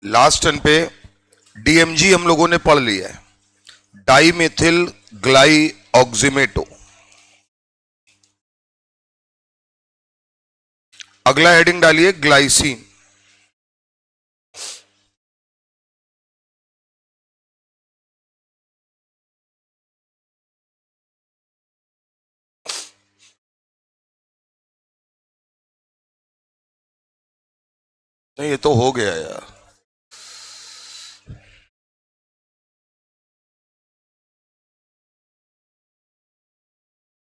Last turn पे DMG हम लोगों ने पढ़ लिया है, डाइमेथिल ग्लाई ऑक्सीमेटो। अगला हेडिंग डालिए ग्लाइसिन। नहीं, ये तो हो गया यार,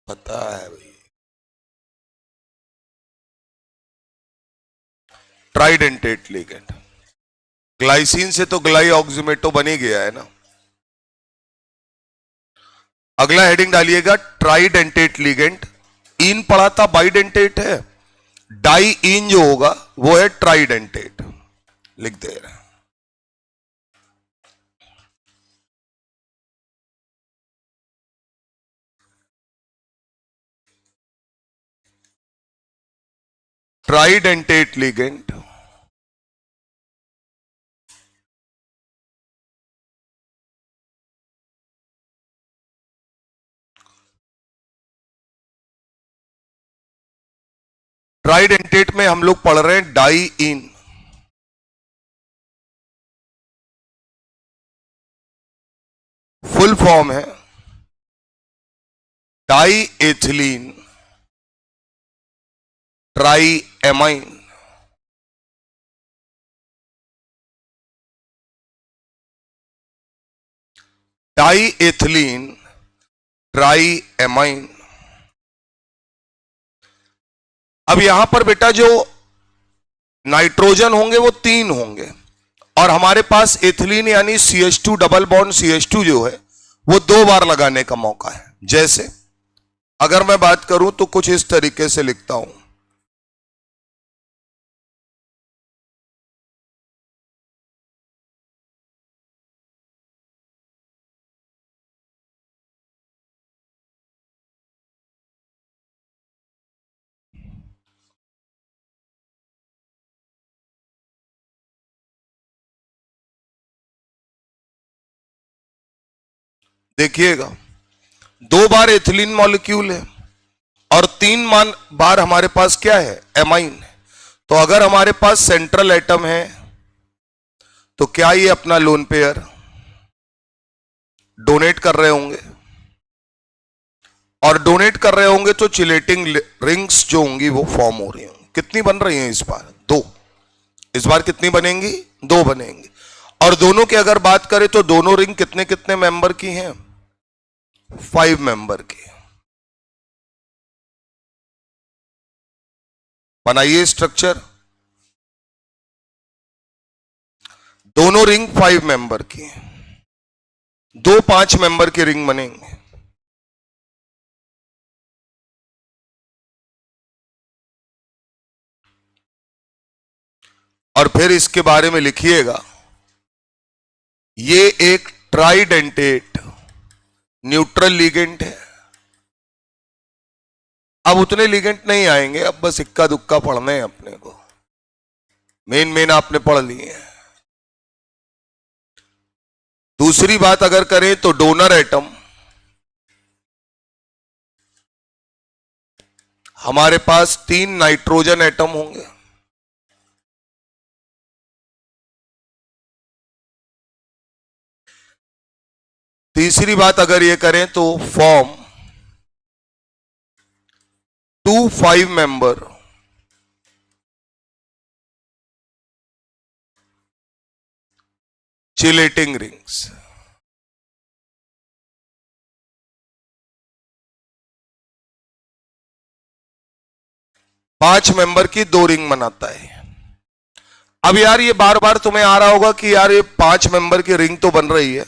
पता है भाई। ट्राइडेंटेट लिगेंड, ग्लाइसिन से तो ग्लाई ऑक्सीमेटो बन ही गया है ना। अगला हेडिंग डालिएगा ट्राइडेंटेट लिगेंड। इन पढ़ा था बाइडेंटेट है, डाई इन जो होगा वो है ट्राइडेंटेट, लिख दे रहे हैं। ट्राइडेंटेट लिगेंड ट्राइडेंटेट में हम लोग पढ़ रहे हैं डाई इन। फुल फॉर्म है diethylenetriamine. Diethylenetriamine. अब यहां पर बेटा जो नाइट्रोजन होंगे वो 3 होंगे, और हमारे पास एथिलीन यानी CH2 डबल बॉन्ड CH2 जो है वो 2 बार लगाने का मौका है। जैसे अगर मैं बात करूं तो कुछ इस तरीके से लिखता हूं, देखिएगा 2 बार एथिलीन मॉलिक्यूल है और 3 बार हमारे पास क्या है, एमाइन। तो अगर हमारे पास सेंट्रल एटम है तो क्या ये अपना लोन पेयर डोनेट कर रहे होंगे, और डोनेट कर रहे होंगे तो चिलेटिंग रिंग्स जो होंगी वो फॉर्म हो रही होंगी। कितनी बन रही हैं इस बार? 2। इस बार कितनी बनेंगी? 2 बनेंगी। और दोनों की अगर बात करें तो दोनों रिंग कितने कितने मेंबर की हैं? 5 मेंबर की। बनाइए स्ट्रक्चर, दोनों रिंग 5 मेंबर की, 2 5 मेंबर के रिंग बनेंगे। और फिर इसके बारे में लिखिएगा, ये एक ट्राइडेंटेट न्यूट्रल लिगेंड है। अब उतने लिगेंड नहीं आएंगे, अब बस इक्का दुक्का पढ़ने हैं अपने को, मेन आपने पढ़ लिए हैं। दूसरी बात अगर करें तो डोनर एटम हमारे पास 3 नाइट्रोजन एटम होंगे, तीसरी बात अगर ये करें तो फॉर्म 2 5 मेंबर चिलेटिंग रिंग्स। पांच मेंबर की 2 रिंग बनाता है। अब यार ये बार बार तुम्हें आ रहा होगा कि यार ये 5 मेंबर की रिंग तो बन रही है,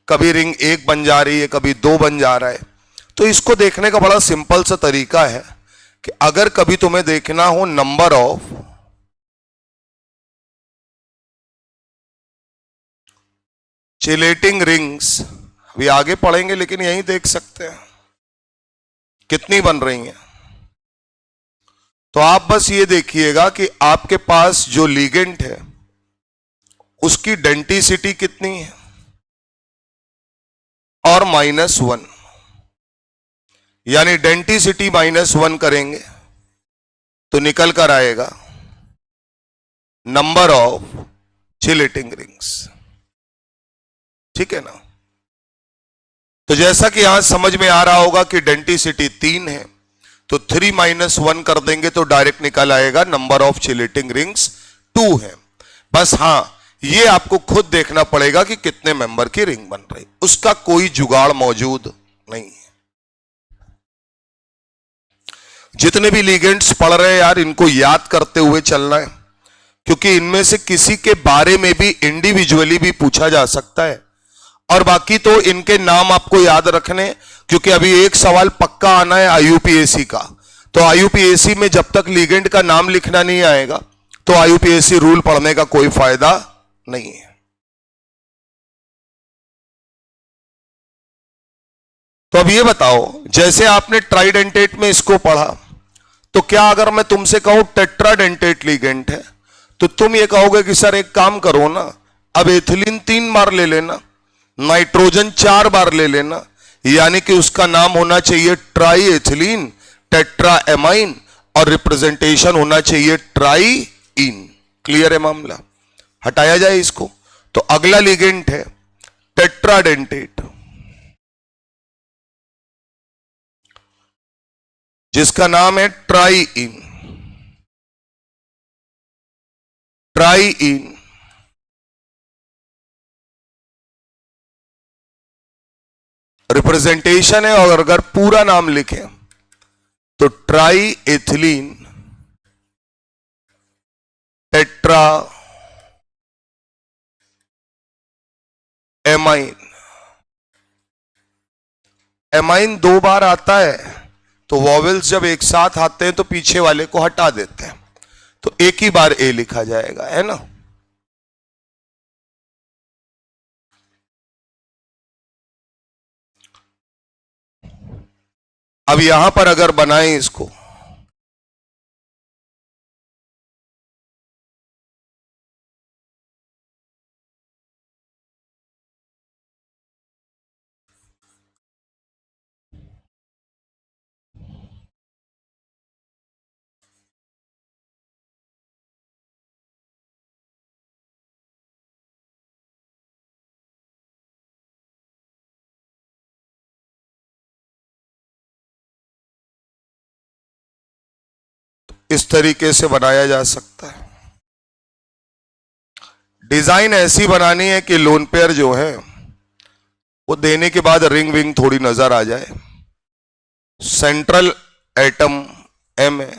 कभी रिंग 1 बन जा रही है, कभी 2 बन जा रहा है। तो इसको देखने का बड़ा सिंपल सा तरीका है कि अगर कभी तुम्हें देखना हो नंबर ऑफ चिलेटिंग रिंग्स, अभी आगे पढ़ेंगे लेकिन यहीं देख सकते हैं कितनी बन रही हैं, तो आप बस ये देखिएगा कि आपके पास जो लिगेंड है उसकी डेंटिसिटी कितनी है, और -1, यानी डेंटिसिटी -1 करेंगे तो निकल कर आएगा नंबर ऑफ चिलेटिंग रिंग्स। ठीक है ना। तो जैसा कि यहां समझ में आ रहा होगा कि डेंटिसिटी 3 है, तो 3 - 1 कर देंगे तो डायरेक्ट निकल आएगा नंबर ऑफ चिलेटिंग रिंग्स 2 है। बस हां, ये आपको खुद देखना पड़ेगा कि कितने मेंबर की रिंग बन रही, उसका कोई जुगाड़ मौजूद नहीं है। जितने भी लिगेंड्स पढ़ रहे हैं यार, इनको याद करते हुए चलना है, क्योंकि इनमें से किसी के बारे में भी इंडिविजुअली भी पूछा जा सकता है। और बाकी तो इनके नाम आपको याद रखने, क्योंकि अभी एक सवाल पक्का आना है आईयूपीएसी का। तो आईयूपीएसी में जब तक लिगेंड का नाम लिखना नहीं आएगा तो आईयूपीएसी रूल पढ़ने का कोई फायदा नहीं है। तो अब ये बताओ, जैसे आपने ट्राइडेंटेट में इसको पढ़ा, तो क्या अगर मैं तुमसे कहूं टेट्राडेंटेट लिगेंड है, तो तुम ये कहोगे कि सर एक काम करो ना, अब एथिलीन 3 बार ले लेना, नाइट्रोजन 4 बार ले लेना, यानी कि उसका नाम होना चाहिए ट्राई एथिलीन टेट्रा एमाइन, और रिप्रेजेंटेशन होना चाहिए ट्राई इन। क्लियर है मामला? हटाया जाए इसको। तो अगला लिगेंड है टेट्राडेंटेट, जिसका नाम है try in. Try in representation है, और अगर पूरा नाम लिखें तो try ethylene tetra amine. Amine 2 बार आता है, तो वॉवेल्स जब एक साथ आते हैं तो पीछे वाले को हटा देते हैं, तो एक ही बार ए लिखा जाएगा, है ना। अब यहां पर अगर बनाएं इसको, इस तरीके से बनाया जा सकता है। डिजाइन ऐसी बनानी है कि लोन पेयर जो है वो देने के बाद रिंग विंग थोड़ी नजर आ जाए। सेंट्रल एटम एम है,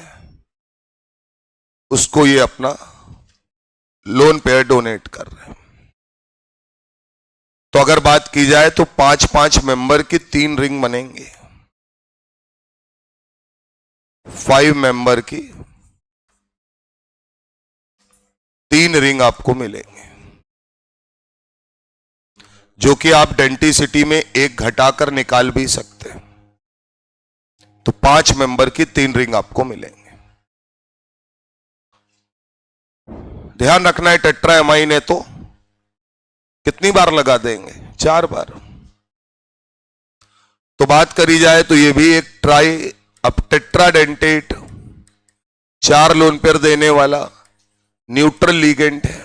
उसको ये अपना लोन पेयर डोनेट कर रहे हैं। तो अगर बात की जाए तो 5-5 मेंबर की 3 रिंग बनेंगे, 5 मेंबर की 3 रिंग आपको मिलेंगे, जो कि आप डेंटिसिटी में एक घटाकर निकाल भी सकते हैं। तो 5 मेंबर की 3 रिंग आपको मिलेंगे। ध्यान रखना है, टेट्रा एमाइन है तो कितनी बार लगा देंगे? 4 बार। तो बात करी जाए तो ये भी एक ट्राई, अब टेट्राडेंटेट 4 लोन पेयर देने वाला न्यूट्रल लिगेंड है।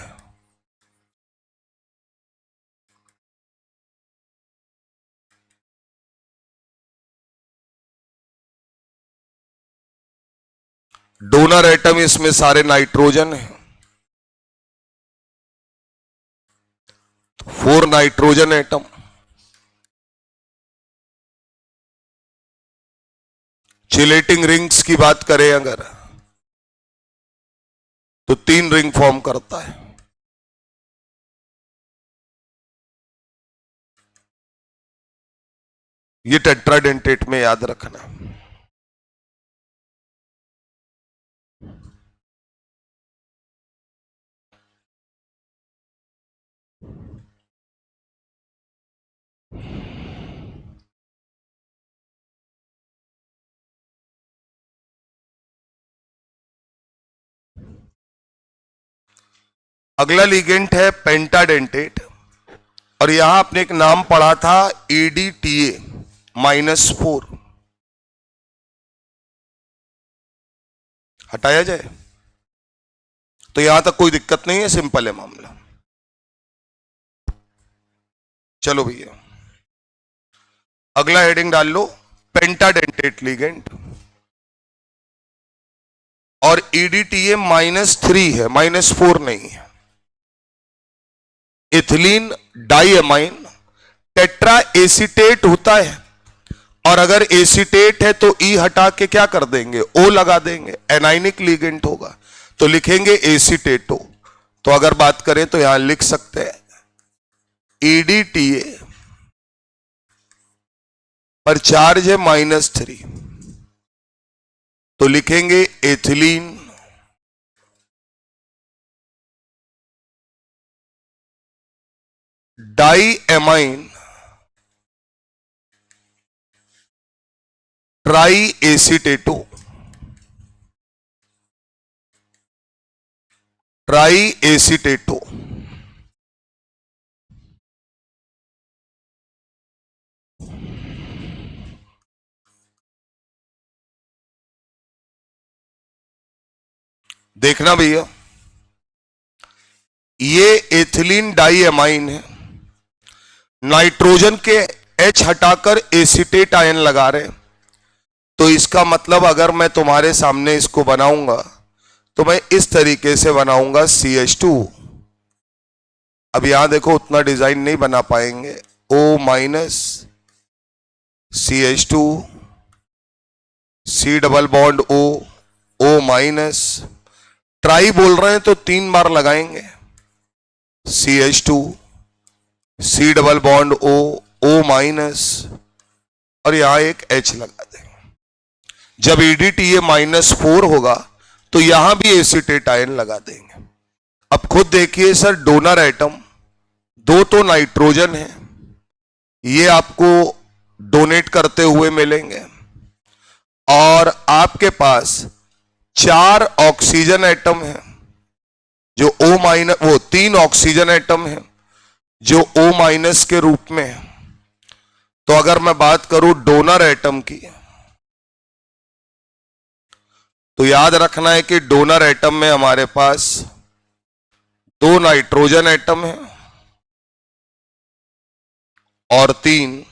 डोनर एटम इसमें सारे नाइट्रोजन है, 4 नाइट्रोजन एटम। चिलेटिंग रिंग्स की बात करें अगर, तो 3 रिंग फॉर्म करता है। ये टेट्राडेंटेट में याद रखना। अगला लिगेंड है पेंटाडेंटेट, और यहां आपने एक नाम पढ़ा था EDTA -4, हटाया जाए तो यहां तक कोई दिक्कत नहीं है, सिंपल है मामला। चलो भैया अगला हेडिंग डाल लो, पेंटाडेंटेट लिगेंड, और EDTA -3 है, -4 नहीं है। इथिलीन डाइएमाइन टेट्रा एसीटेट होता है, और अगर एसीटेट है तो ई हटा के क्या कर देंगे, ओ लगा देंगे, एनाइनिक लिगेंड होगा, तो लिखेंगे एसीटेटो। तो अगर बात करें तो यहां लिख सकते हैं EDTA पर चार्ज है -3, तो लिखेंगे एथिलीन डाइएमाइन ट्राई एसीटेटो, ट्राई एसीटेटो। देखना भैया, ये एथिलीन डाइएमाइन है, नाइट्रोजन के H हटाकर एसीटेट आयन लगा रहे, तो इसका मतलब अगर मैं तुम्हारे सामने इसको बनाऊंगा तो मैं इस तरीके से बनाऊंगा CH2। अब यहां देखो उतना डिजाइन नहीं बना पाएंगे, O- CH2 C double bond O, O-, try बोल रहे हैं तो 3 बार लगाएंगे, CH2 C double bond O, O-, और यहां एक H लगा देंगे। जब EDTA -4 होगा तो यहां भी एसीटेट आयन लगा देंगे। अब खुद देखिए सर, डोनर एटम 2 तो नाइट्रोजन है, ये आपको डोनेट करते हुए मिलेंगे, और आपके पास 4 ऑक्सीजन एटम है जो O-, वो 3 ऑक्सीजन एटम है जो O- के रूप में है। तो अगर मैं बात करूं डोनर एटम की, तो याद रखना है कि डोनर एटम में हमारे पास 2 नाइट्रोजन एटम है और 3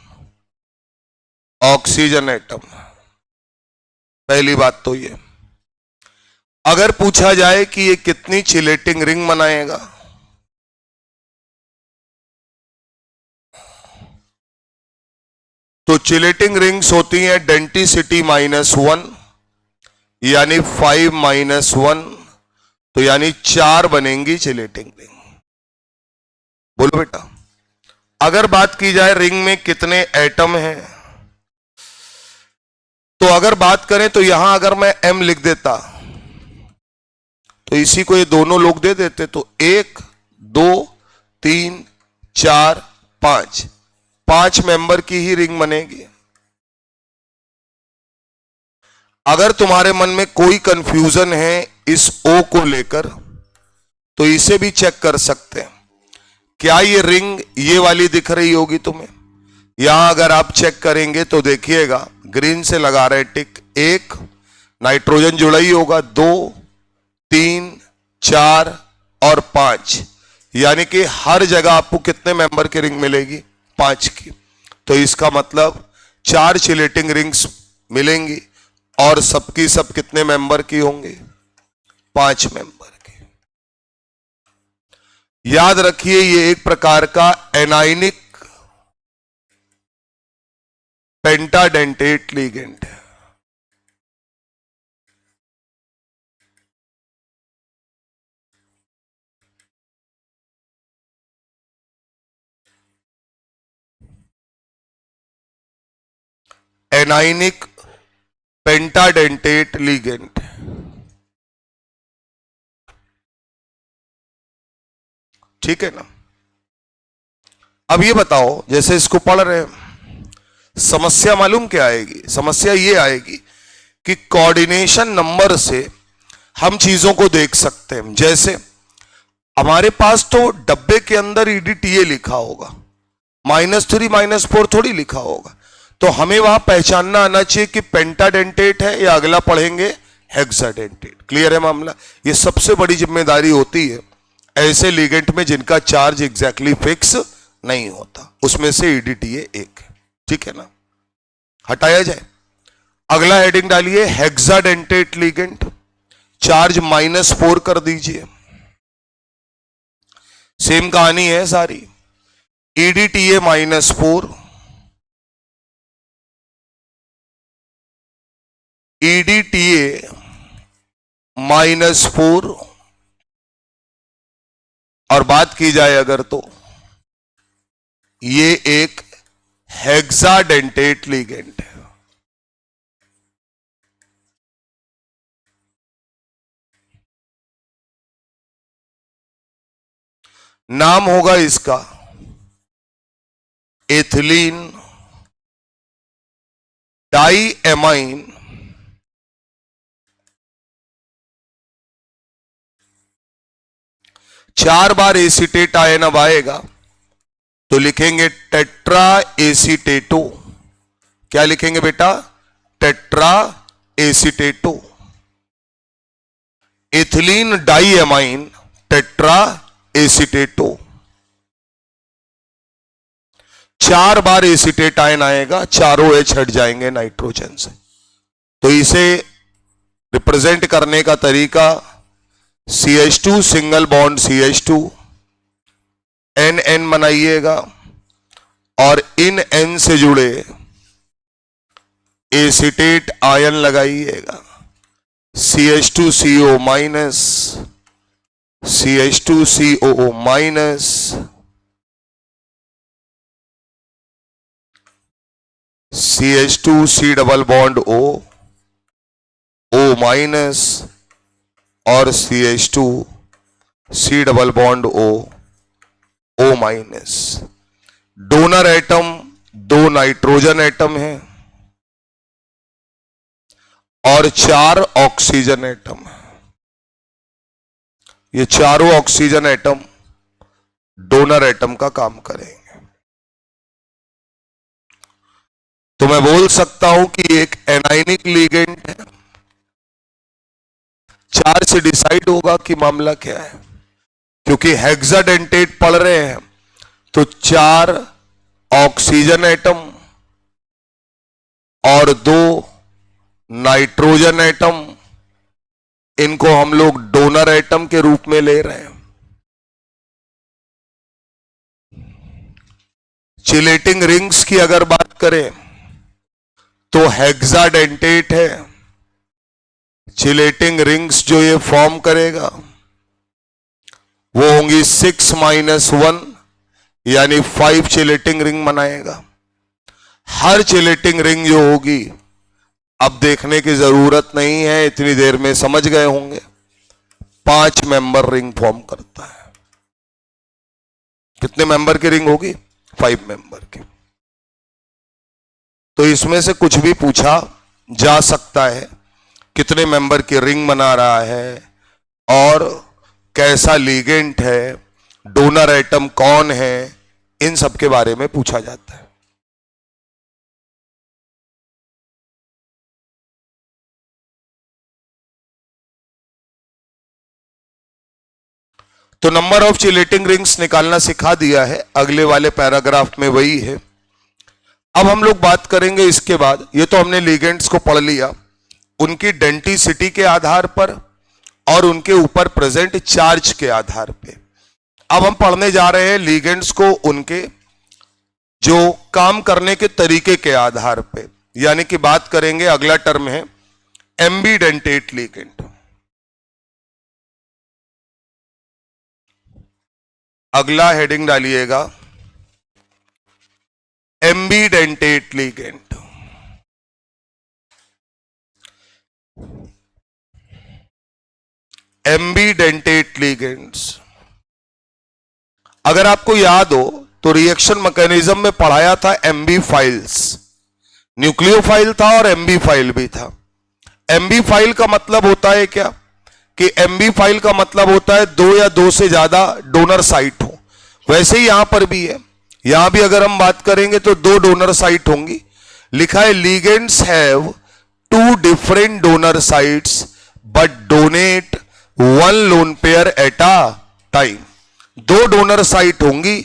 ऑक्सीजन एटम। पहली बात तो ये, अगर पूछा जाए कि ये कितनी चिलेटिंग रिंग बनाएगा, तो चिलेटिंग रिंग्स होती हैं डेंसिटी -1, यानी 5 - 1, तो यानी 4 बनेंगी चिलेटिंग रिंग। बोलो बेटा, अगर बात की जाए रिंग में कितने एटम हैं, तो अगर बात करें तो यहां अगर मैं M लिख देता तो इसी को ये दोनों लोग दे देते, तो 1 2 3 4 5 मेंबर की ही रिंग बनेगी। अगर तुम्हारे मन में कोई कंफ्यूजन है इस O को लेकर, तो इसे भी चेक कर सकते हैं। क्या ये रिंग ये वाली दिख रही होगी तुम्हें? यहां अगर आप चेक करेंगे तो देखिएगा, ग्रीन से लगा रहे टिक, 1 नाइट्रोजन जुड़ा ही होगा, 2 3 4 और 5, यानी कि हर जगह आपको कितने मेंबर की रिंग मिलेगी? 5 की। तो इसका मतलब 4 चिलेटिंग रिंग्स मिलेंगी, और सबकी सब कितने मेंबर की होंगी? 5 मेंबर की। याद रखिए ये एक प्रकार का एनाइनिक पेंटाडेंटेट लिगेंड है। Anionic pentadentate ligand. ठीक है ना? अब ये बताओ, जैसे इसको पढ़ रहे हैं, समस्या मालूम क्या आएगी? समस्या ये आएगी कि कोऑर्डिनेशन नंबर से हम चीजों को देख सकते हैं। जैसे हमारे पास तो डब्बे के अंदर EDTA लिखा होगा, -3 -4 थोड़ी लिखा होगा, तो हमें वहां पहचानना आना चाहिए कि पेंटाडेंटेट है या अगला पढ़ेंगे हेक्साडेंटेट। क्लियर है मामला? ये सबसे बड़ी जिम्मेदारी होती है ऐसे लिगेंड में जिनका चार्ज एग्जैक्टली फिक्स नहीं होता, उसमें से EDTA एक है। ठीक है ना, हटाया जाए। अगला हेडिंग डालिए हेक्साडेंटेट लिगेंड, चार्ज -4 कर दीजिए। सेम कहानी है सारी, EDTA -4, EDTA -4, और बात की जाए अगर तो ये एक हेक्साडेंटेट लिगेंड है। नाम होगा इसका एथिलीन डाईएमाइन चार बार एसीटेट आयन अब आएगा तो लिखेंगे टेट्रा एसीटेटो। क्या लिखेंगे बेटा? Tetra acetato. Ethylene diamine tetra acetato. चार बार एसीटेट आयन आएगा, चारों H हट जाएंगे नाइट्रोजन से। तो इसे रिप्रेजेंट करने का तरीका CH2 single bond CH2 NN बनाइएगा और इन N से जुड़े एसीटेट आयन लगाइएगा। CH2CO minus, CH2COO minus, CH2C double bond O, O minus और CH2C double bond O, O minus. Donor atom 2 nitrogen atom है और 4 ऑक्सीजन एटम है। ये चारों ऑक्सीजन एटम डोनर एटम का काम करेंगे। तो मैं बोल सकता हूं कि एक एनाइनिक लिगेंड है। 4 से डिसाइड होगा कि मामला क्या है, क्योंकि हेक्साडेंटेट पढ़ रहे हैं तो 4 ऑक्सीजन एटम और 2 नाइट्रोजन एटम, इनको हम लोग डोनर एटम के रूप में ले रहे हैं। चिलेटिंग रिंग्स की अगर बात करें तो हेक्साडेंटेट है। चिलेटिंग रिंग्स जो ये फॉर्म करेगा वो होंगी 6 - 1 यानी 5 चिलेटिंग रिंग बनाएगा। हर चिलेटिंग रिंग जो होगी, अब देखने की जरूरत नहीं है, इतनी देर में समझ गए होंगे, 5 मेंबर रिंग फॉर्म करता है। कितने मेंबर की रिंग होगी? 5 मेंबर की। तो इसमें से कुछ भी पूछा जा सकता है, कितने मेंबर की रिंग बना रहा है और कैसा लिगेंड है, डोनर एटम कौन है, इन सब के बारे में पूछा जाता है। तो नंबर ऑफ चिलेटिंग रिंग्स निकालना सिखा दिया है, अगले वाले पैराग्राफ में वही है। अब हम लोग बात करेंगे इसके बाद, ये तो हमने लिगेंड्स को पढ़ लिया, उनकी डेंटिसिटी के आधार पर और उनके ऊपर प्रेजेंट चार्ज के आधार पे। अब हम पढ़ने जा रहे हैं लिगेंड्स को उनके जो काम करने के तरीके के आधार पे, यानी कि बात करेंगे, अगला टर्म है एम्बीडेंटेट लिगेंड। अगला हेडिंग डालिएगा एम्बीडेंटेट लिगेंड। एम्बीडेंटेट लिगेंड्स, अगर आपको याद हो तो रिएक्शन मैकेनिज्म में पढ़ाया था एम्बी फाइल्स, न्यूक्लियोफाइल था और एम्बी फाइल भी था। एम्बी फाइल का मतलब होता है क्या कि एमबी फाइल का मतलब होता है दो या दो से ज्यादा डोनर साइट हो। वैसे ही यहां पर भी है, यहां भी अगर हम बात करेंगे तो दो डोनर साइट होंगी। लिखा है ligands have two different donor sites but donate one lone pair at a time. दो डोनर साइट होंगी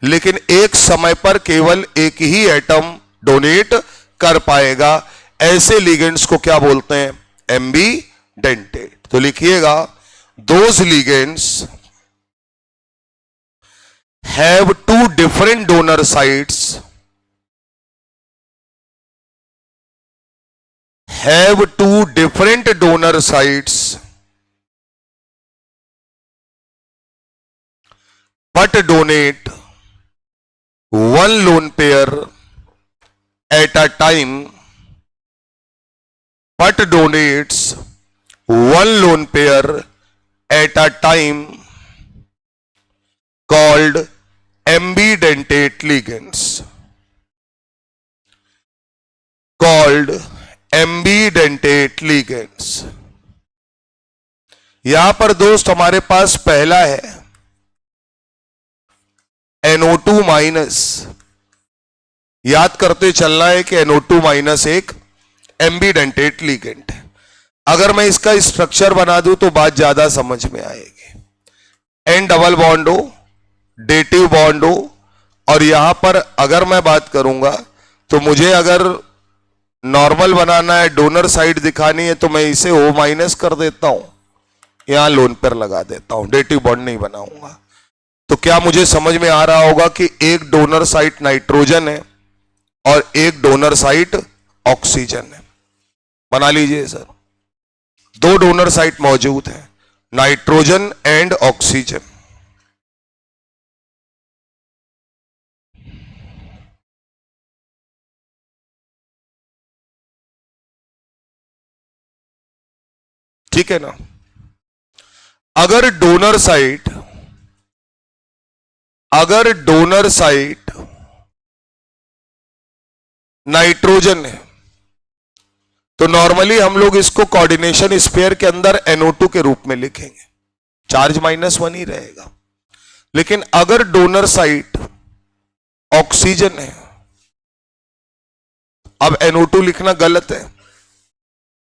लेकिन एक समय पर केवल एक ही एटम डोनेट कर पाएगा। ऐसे लिगेंड्स को क्या बोलते हैं? एम्बीडेंटेड। तो लिखिएगा those ligands have two different donor sites have two different donor sites but donate one lone pair at a time, but donates one lone pair at a time, called ambidentate ligands, called ambidentate ligands. यहां पर दोस्त हमारे पास पहला है NO2 minus. याद करते चलना है कि NO2 माइनस एक एम्बीडेंटेट लिगेंड है। अगर मैं इसका स्ट्रक्चर बना दूं तो बात ज्यादा समझ में आएगी। N डबल बॉन्ड हो, डेटिव बॉन्ड हो, और यहां पर अगर मैं बात करूंगा तो मुझे अगर नॉर्मल बनाना है, डोनर साइड दिखानी है, तो मैं इसे O माइनस कर देता हूं, यहां लोन पेयर लगा देता हूं, डेटिव बॉन्ड नहीं बनाऊंगा। तो क्या मुझे समझ में आ रहा होगा कि एक डोनर साइट नाइट्रोजन है और एक डोनर साइट ऑक्सीजन है? बना लीजिए सर, दो डोनर साइट मौजूद है, नाइट्रोजन एंड ऑक्सीजन। ठीक है ना? अगर डोनर साइट नाइट्रोजन है तो नॉर्मली हम लोग इसको कोऑर्डिनेशन स्पेयर के अंदर NO2 के रूप में लिखेंगे, चार्ज -1 ही रहेगा। लेकिन अगर डोनर साइट ऑक्सीजन है, अब NO2 लिखना गलत है,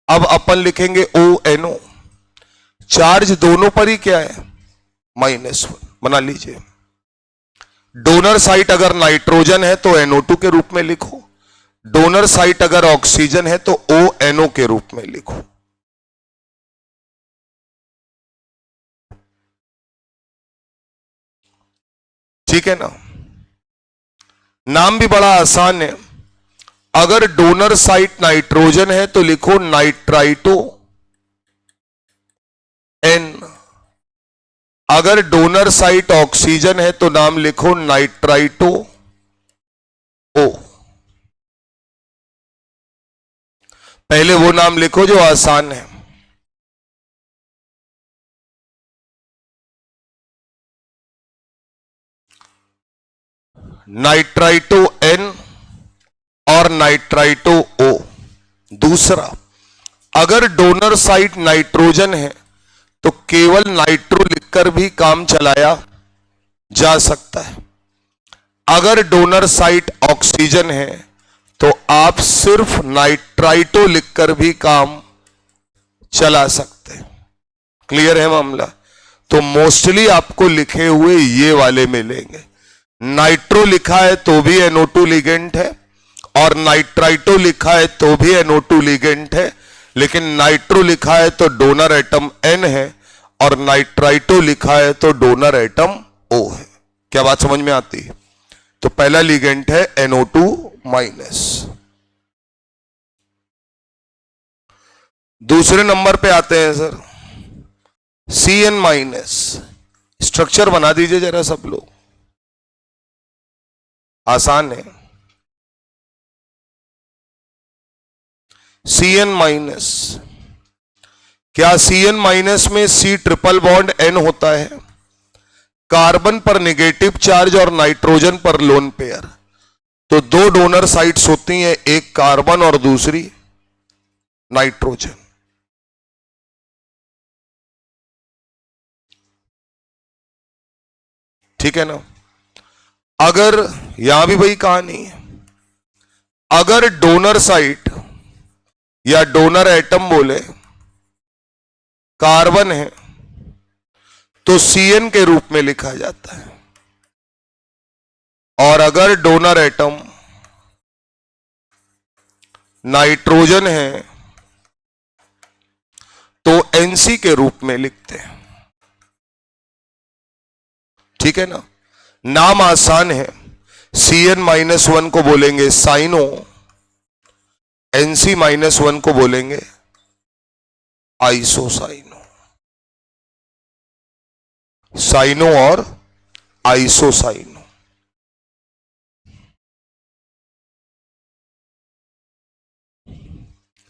अब अपन लिखेंगे ONO। चार्ज दोनों पर ही क्या है? -1। बना लीजिए, डोनर साइट अगर नाइट्रोजन है तो NO2 के रूप में लिखो, डोनर साइट अगर ऑक्सीजन है तो ONO के रूप में लिखो। ठीक है ना? नाम भी बड़ा आसान है। अगर डोनर साइट नाइट्रोजन है तो लिखो नाइट्राइटो N। अगर डोनर साइट ऑक्सीजन है तो नाम लिखो नाइट्राइटो O। पहले वो नाम लिखो जो आसान है। नाइट्राइटो N और नाइट्राइटो O। दूसरा, अगर डोनर साइट नाइट्रोजन है तो केवल नाइट्रो लिखकर भी काम चलाया जा सकता है। अगर डोनर साइट ऑक्सीजन है तो आप सिर्फ नाइट्राइटो लिखकर भी काम चला सकते हैं। क्लियर है मामला? तो मोस्टली आपको लिखे हुए ये वाले मिलेंगे। नाइट्रो लिखा है तो भी NO2 लिगेंड है, और नाइट्राइटो लिखा है तो भी NO2 लिगेंड है, लेकिन नाइट्रो लिखा है तो डोनर एटम N है और नाइट्राइटो लिखा है तो डोनर एटम O है। क्या बात समझ में आती है? तो पहला लिगेंड है NO2 माइनस। दूसरे नंबर पे आते हैं सर CN माइनस। स्ट्रक्चर बना दीजिए जरा सब लोग, आसान है। CN माइनस, क्या CN माइनस में C ट्रिपल बॉन्ड N होता है? कार्बन पर नेगेटिव चार्ज और नाइट्रोजन पर लोन पेयर। तो दो डोनर साइट्स होती हैं, एक कार्बन और दूसरी नाइट्रोजन। ठीक है ना। अगर यहां भी वही कहानी है, अगर डोनर साइट या डोनर एटम बोले कार्बन है तो Cn के रूप में लिखा जाता है, और अगर डोनर एटम नाइट्रोजन है तो Nc के रूप में लिखते हैं, ठीक है ना। नाम आसान है, Cn-1 को बोलेंगे साइनो, Nc-1 को बोलेंगे आइसोसाइनो, साइनो और आइसोसाइनो।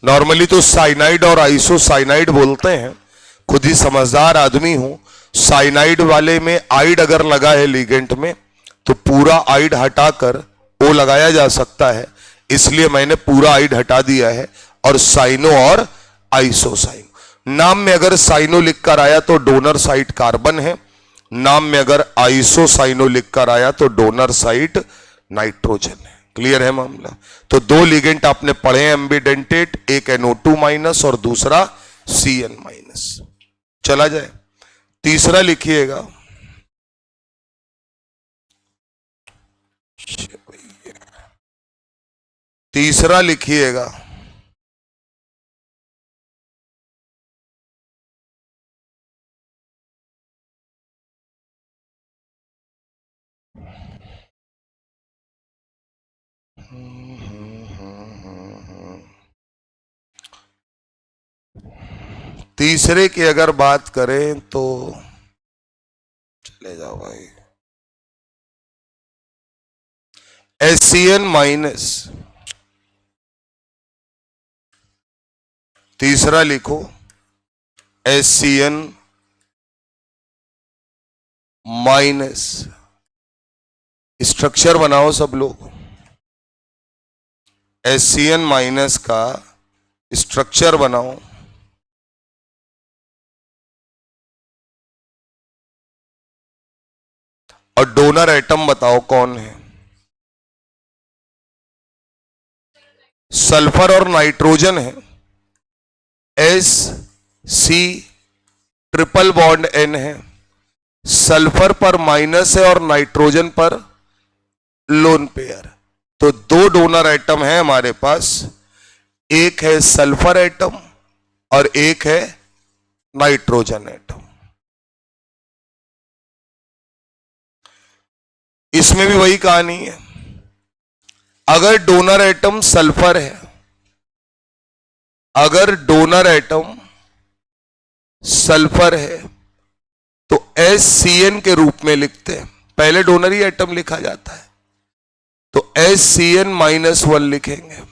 नॉर्मली तो साइनाइड और आइसोसाइनाइड बोलते हैं, खुद ही समझदार आदमी हूं, साइनाइड वाले में आइड अगर लगा है लिगेंट में तो पूरा आइड हटाकर ओ लगाया जा सकता है, इसलिए मैंने पूरा आइड हटा दिया है, और साइनो और आइसोसाइनो। नाम में अगर साइनो लिखकर आया तो डोनर साइट कार्बन है, नाम में अगर आइसोसाइनो लिखकर आया तो डोनर साइट नाइट्रोजन है। क्लियर है मामला। तो दो लिगेंट आपने पढ़े हैं एम्बिडेंटेट, एक NO2- और दूसरा Cn-। चला जाए तीसरा लिखिएगा, तीसरा लिखिएगा तीसरे की अगर बात करें तो चले जाओ भाई, Cn-, तीसरा लिखो Cn-, स्ट्रक्चर बनाओ सब लोग, Cn- का स्ट्रक्चर बनाओ। और डोनर एटम बताओ कौन है। सल्फर और नाइट्रोजन है, Sc ट्रिपल बॉन्ड N है, सल्फर पर माइनस है और नाइट्रोजन पर लोन पेयर। तो दो डोनर एटम है हमारे पास, एक है सल्फर एटम और एक है नाइट्रोजन एटम। इसमें भी वही कहानी है, अगर डोनर एटम सल्फर है, अगर डोनर एटम सल्फर है तो SCN के रूप में लिखते हैं, पहले डोनर ही एटम लिखा जाता है, तो Scn-1 लिखेंगे।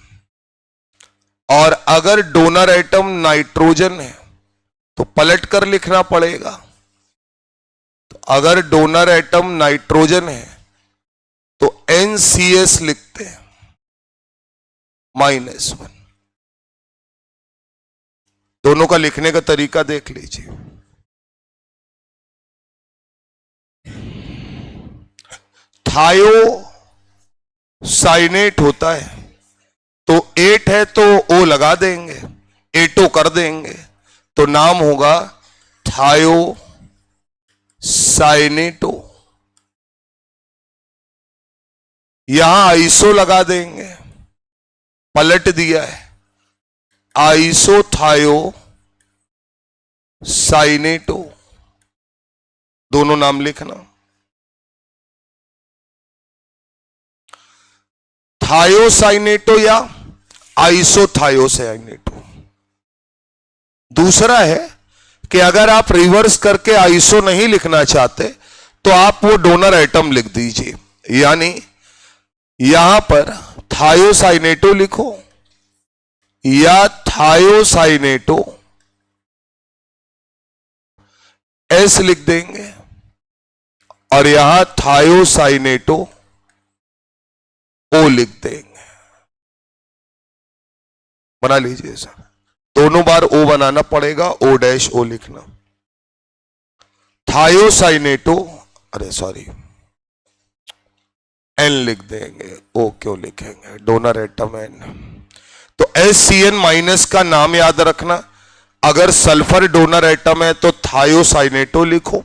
और अगर डोनर एटम नाइट्रोजन है तो पलट कर लिखना पड़ेगा, तो अगर डोनर एटम नाइट्रोजन है तो NCS लिखते हैं -1। दोनों का लिखने का तरीका देख लीजिए। थायोसाइनेट होता है तो 8 है तो O लगा देंगे, एटो कर देंगे, तो नाम होगा थायोसाइनेटो। यहां आइसो लगा देंगे, पलट दिया है, आइसोथायोसाइनेटो, दोनों नाम लिखना। थायोसाइनेटो या आइसोथायोसाइनेटो। दूसरा है कि अगर आप रिवर्स करके आइसो नहीं लिखना चाहते तो आप वो डोनर एटम लिख दीजिए, यानी यहां पर थायोसाइनेटो लिखो या थायोसाइनेटो S लिख देंगे, और यहां थायोसाइनेटो O लिख देंगे। बना लीजिए सर, दोनों बार O बनाना पड़ेगा, O' O लिखना। थायोसाइनेटो, अरे सॉरी, एन लिख देंगे। ओ क्यों लिखेंगे, डोनर एटम एन। तो SCN माइनस का नाम याद रखना। अगर सल्फर डोनर एटम है तो थायोसाइनेटो लिखो,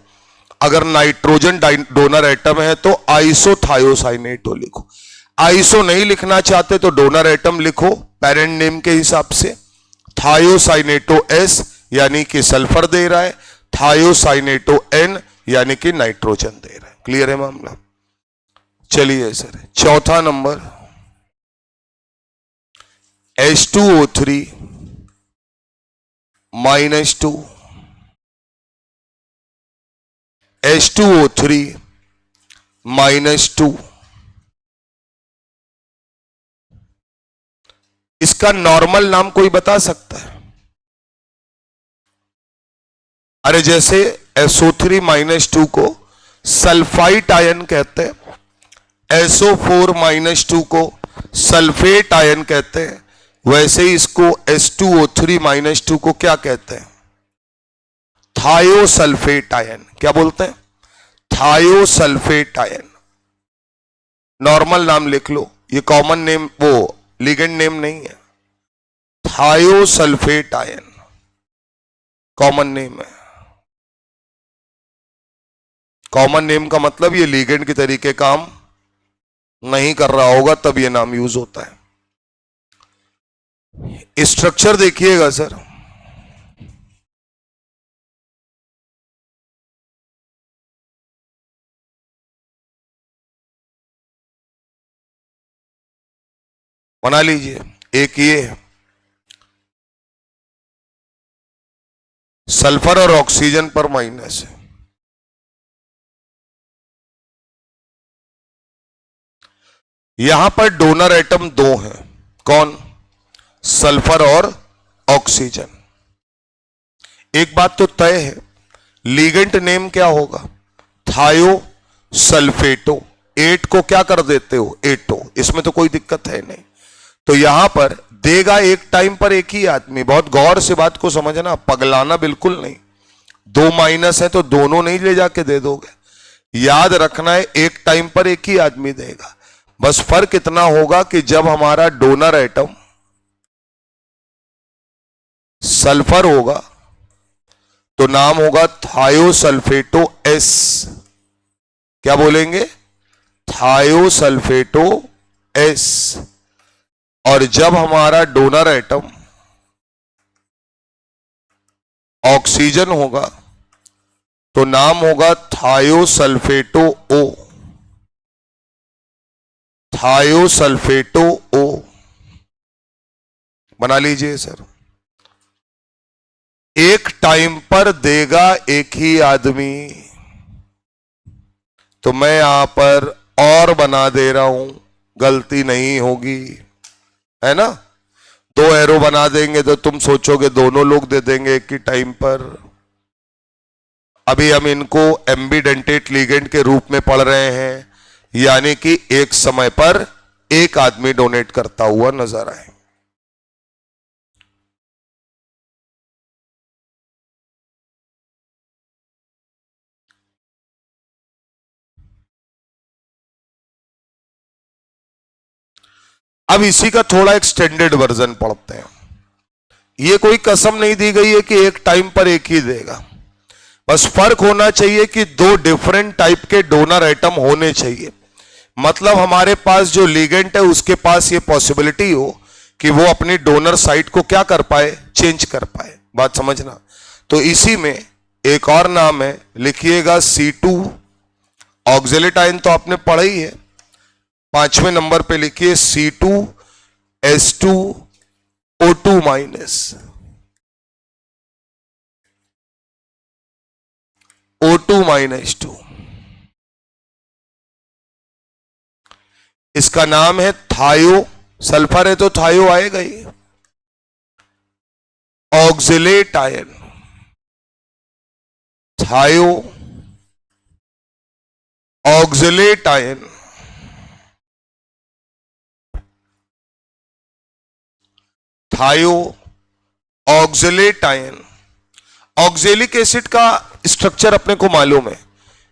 अगर नाइट्रोजन डोनर एटम है तो आइसोथायोसाइनेटो लिखो। आइसो नहीं लिखना चाहते तो डोनर एटम लिखो पेरेंट नेम के हिसाब से। थायोसाइनेटो S यानी कि सल्फर दे रहा है, थायोसाइनेटो N यानी कि नाइट्रोजन दे रहा है। क्लियर है मामला? चलिए सर, चौथा नंबर H2O3 -2 H2O3 -2 इसका नॉर्मल नाम कोई बता सकता है? अरे जैसे SO3 -2 को सल्फाइट आयन कहते हैं, SO4 -2 को सल्फेट आयन कहते हैं, वैसे ही इसको H2O3 -2 को क्या कहते हैं? Thiosulphate ion. क्या बोलते हैं? Thiosulphate ion. नॉर्मल नाम लिख लो, ये कॉमन नेम, वो लिगेंड नेम नहीं है। थायोसल्फेट आयन कॉमन नेम है। कॉमन नेम का मतलब ये लिगेंड के तरीके काम नहीं कर रहा होगा तब ये नाम यूज होता है। स्ट्रक्चर देखिएगा सर, बना लीजिए। एक ये सल्फर और ऑक्सीजन पर माइनस है, यहां पर डोनर एटम दो हैं, कौन? सल्फर और ऑक्सीजन। एक बात तो तय है, लिगेंड नेम क्या होगा? थायोसल्फेटो। 8 को क्या कर देते हो? एटो। इसमें तो कोई दिक्कत है नहीं। तो यहां पर देगा एक टाइम पर एक ही आदमी। बहुत गौर से बात को समझना, पगलाना बिल्कुल नहीं। 2 माइनस है तो दोनों नहीं ले जाके दे दोगे, याद रखना है एक टाइम पर एक ही आदमी देगा। बस फर्क इतना होगा कि जब हमारा डोनर एटम सल्फर होगा तो नाम होगा थायोसल्फेटो S। क्या बोलेंगे? थायोसल्फेटो S। और जब हमारा डोनर एटम ऑक्सीजन होगा तो नाम होगा थायोसल्फेटो O। थायोसल्फेटो O बना लीजिए सर। एक टाइम पर देगा एक ही आदमी, तो मैं यहां पर और बना दे रहा हूं, गलती नहीं होगी, है ना? 2 एरो बना देंगे तो तुम सोचोगे दोनों लोग दे देंगे एक ही टाइम पर। अभी हम इनको एम्बिडेंटेट लिगेंड के रूप में पढ़ रहे हैं, यानी कि एक समय पर एक आदमी डोनेट करता हुआ नजर आए। अब इसी का थोड़ा एक्सटेंडेड वर्जन पढ़ते हैं। ये कोई कसम नहीं दी गई है कि एक टाइम पर एक ही देगा, बस फर्क होना चाहिए कि 2 डिफरेंट टाइप के डोनर एटम होने चाहिए। मतलब हमारे पास जो लिगेंड है उसके पास ये पॉसिबिलिटी हो कि वो अपनी डोनर साइट को क्या कर पाए? चेंज कर पाए। बात समझना। तो इसी में एक और नाम है, लिखिएगा C2 ऑक्जेलेट आयन, तो आपने पढ़ा ही है। 5वें नंबर पे लिखिए C2H2O2 माइनस O2 -2। इसका नाम है थायो। सल्फर है तो थायो आएगा ही। Oxalate ion, thio oxalate ion, thio oxalate ion. Oxalic acid का स्ट्रक्चर अपने को मालूम है,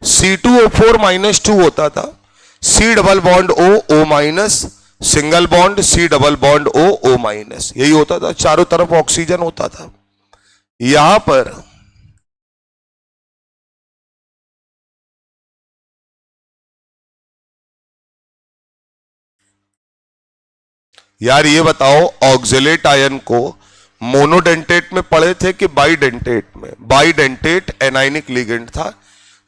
C2O4 -2 होता था, C double bond O, O minus, single bond C double bond O, O minus, यही होता था, चारों तरफ ऑक्सीजन होता था। यहां पर यार ये बताओ, ऑक्जेलेट आयन को मोनोडेंटेट में पढ़े थे कि बाइडेंटेट में? बाइडेंटेट एनाइनिक लिगेंड था।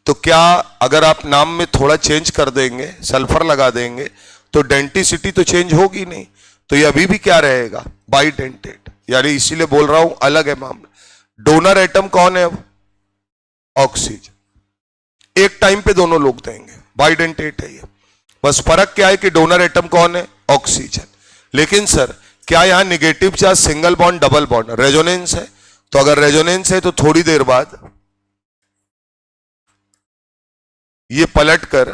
तो क्या अगर आप नाम में थोड़ा चेंज कर देंगे, सल्फर लगा देंगे, तो डेंटिसिटी तो चेंज होगी नहीं, तो ये अभी भी क्या रहेगा? बाइडेंटेट। यानी इसीलिए बोल रहा हूं अलग है मामला। डोनर एटम कौन है अब? ऑक्सीजन। एक टाइम पे दोनों लोग देंगे, बाइडेंटेट है ये। बस फर्क क्या है कि डोनर एटम कौन है? ऑक्सीजन। लेकिन सर क्या यहां negative charge single bond double bond resonance है? तो अगर रेजोनेंस है तो थोड़ी देर बाद ये पलट कर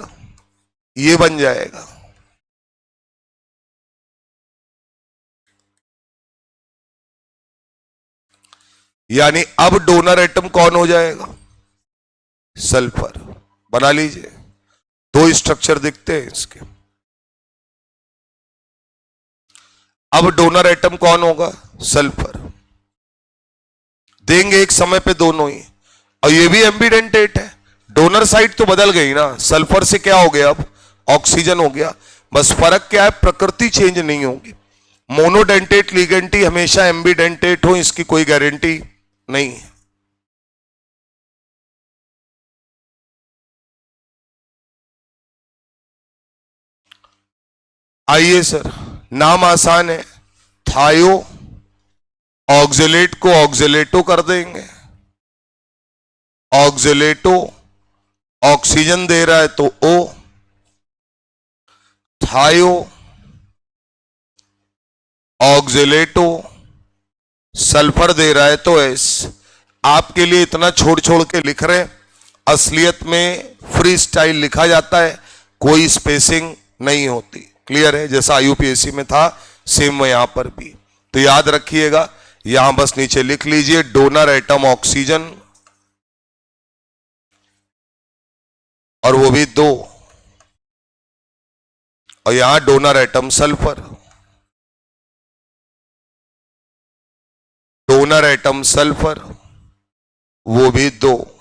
ये बन जाएगा। यानी अब डोनर एटम कौन हो जाएगा? सल्फर। बना लीजिए, दो स्ट्रक्चर दिखते हैं इसके। अब डोनर एटम कौन होगा? सल्फर। देंगे एक समय पे दोनों ही, और ये भी एम्बिडेंटेट है। डोनर साइड तो बदल गई ना, सल्फर से क्या हो गया? अब ऑक्सीजन हो गया। बस फर्क क्या है? प्रकृति चेंज नहीं होगी। मोनोडेंटेट लिगेंड ही हमेशा एम्बिडेंटेट हो, इसकी कोई गारंटी नहीं है। आइए सर, नाम आसान है, थायो, ऑक्जेलेट को ऑक्जेलेटो कर देंगे। ऑक्जेलेटो, ऑक्सीजन दे रहा है तो ओ, थायो, ऑक्जेलेटो, सल्फर दे रहा है तो एस। आपके लिए इतना छोड़ छोड़ के लिख रहे हैं, असलियत में फ्री स्टाइल लिखा जाता है, कोई स्पेसिंग नहीं होती। क्लियर है? जैसा आईयूपीएससी में था सेम यहां पर भी। तो याद रखिएगा, यहां बस नीचे लिख लीजिए डोनर एटम ऑक्सीजन, और वो भी दो, और यहां donor atom sulphur. Donor atom sulphur, वो भी दो।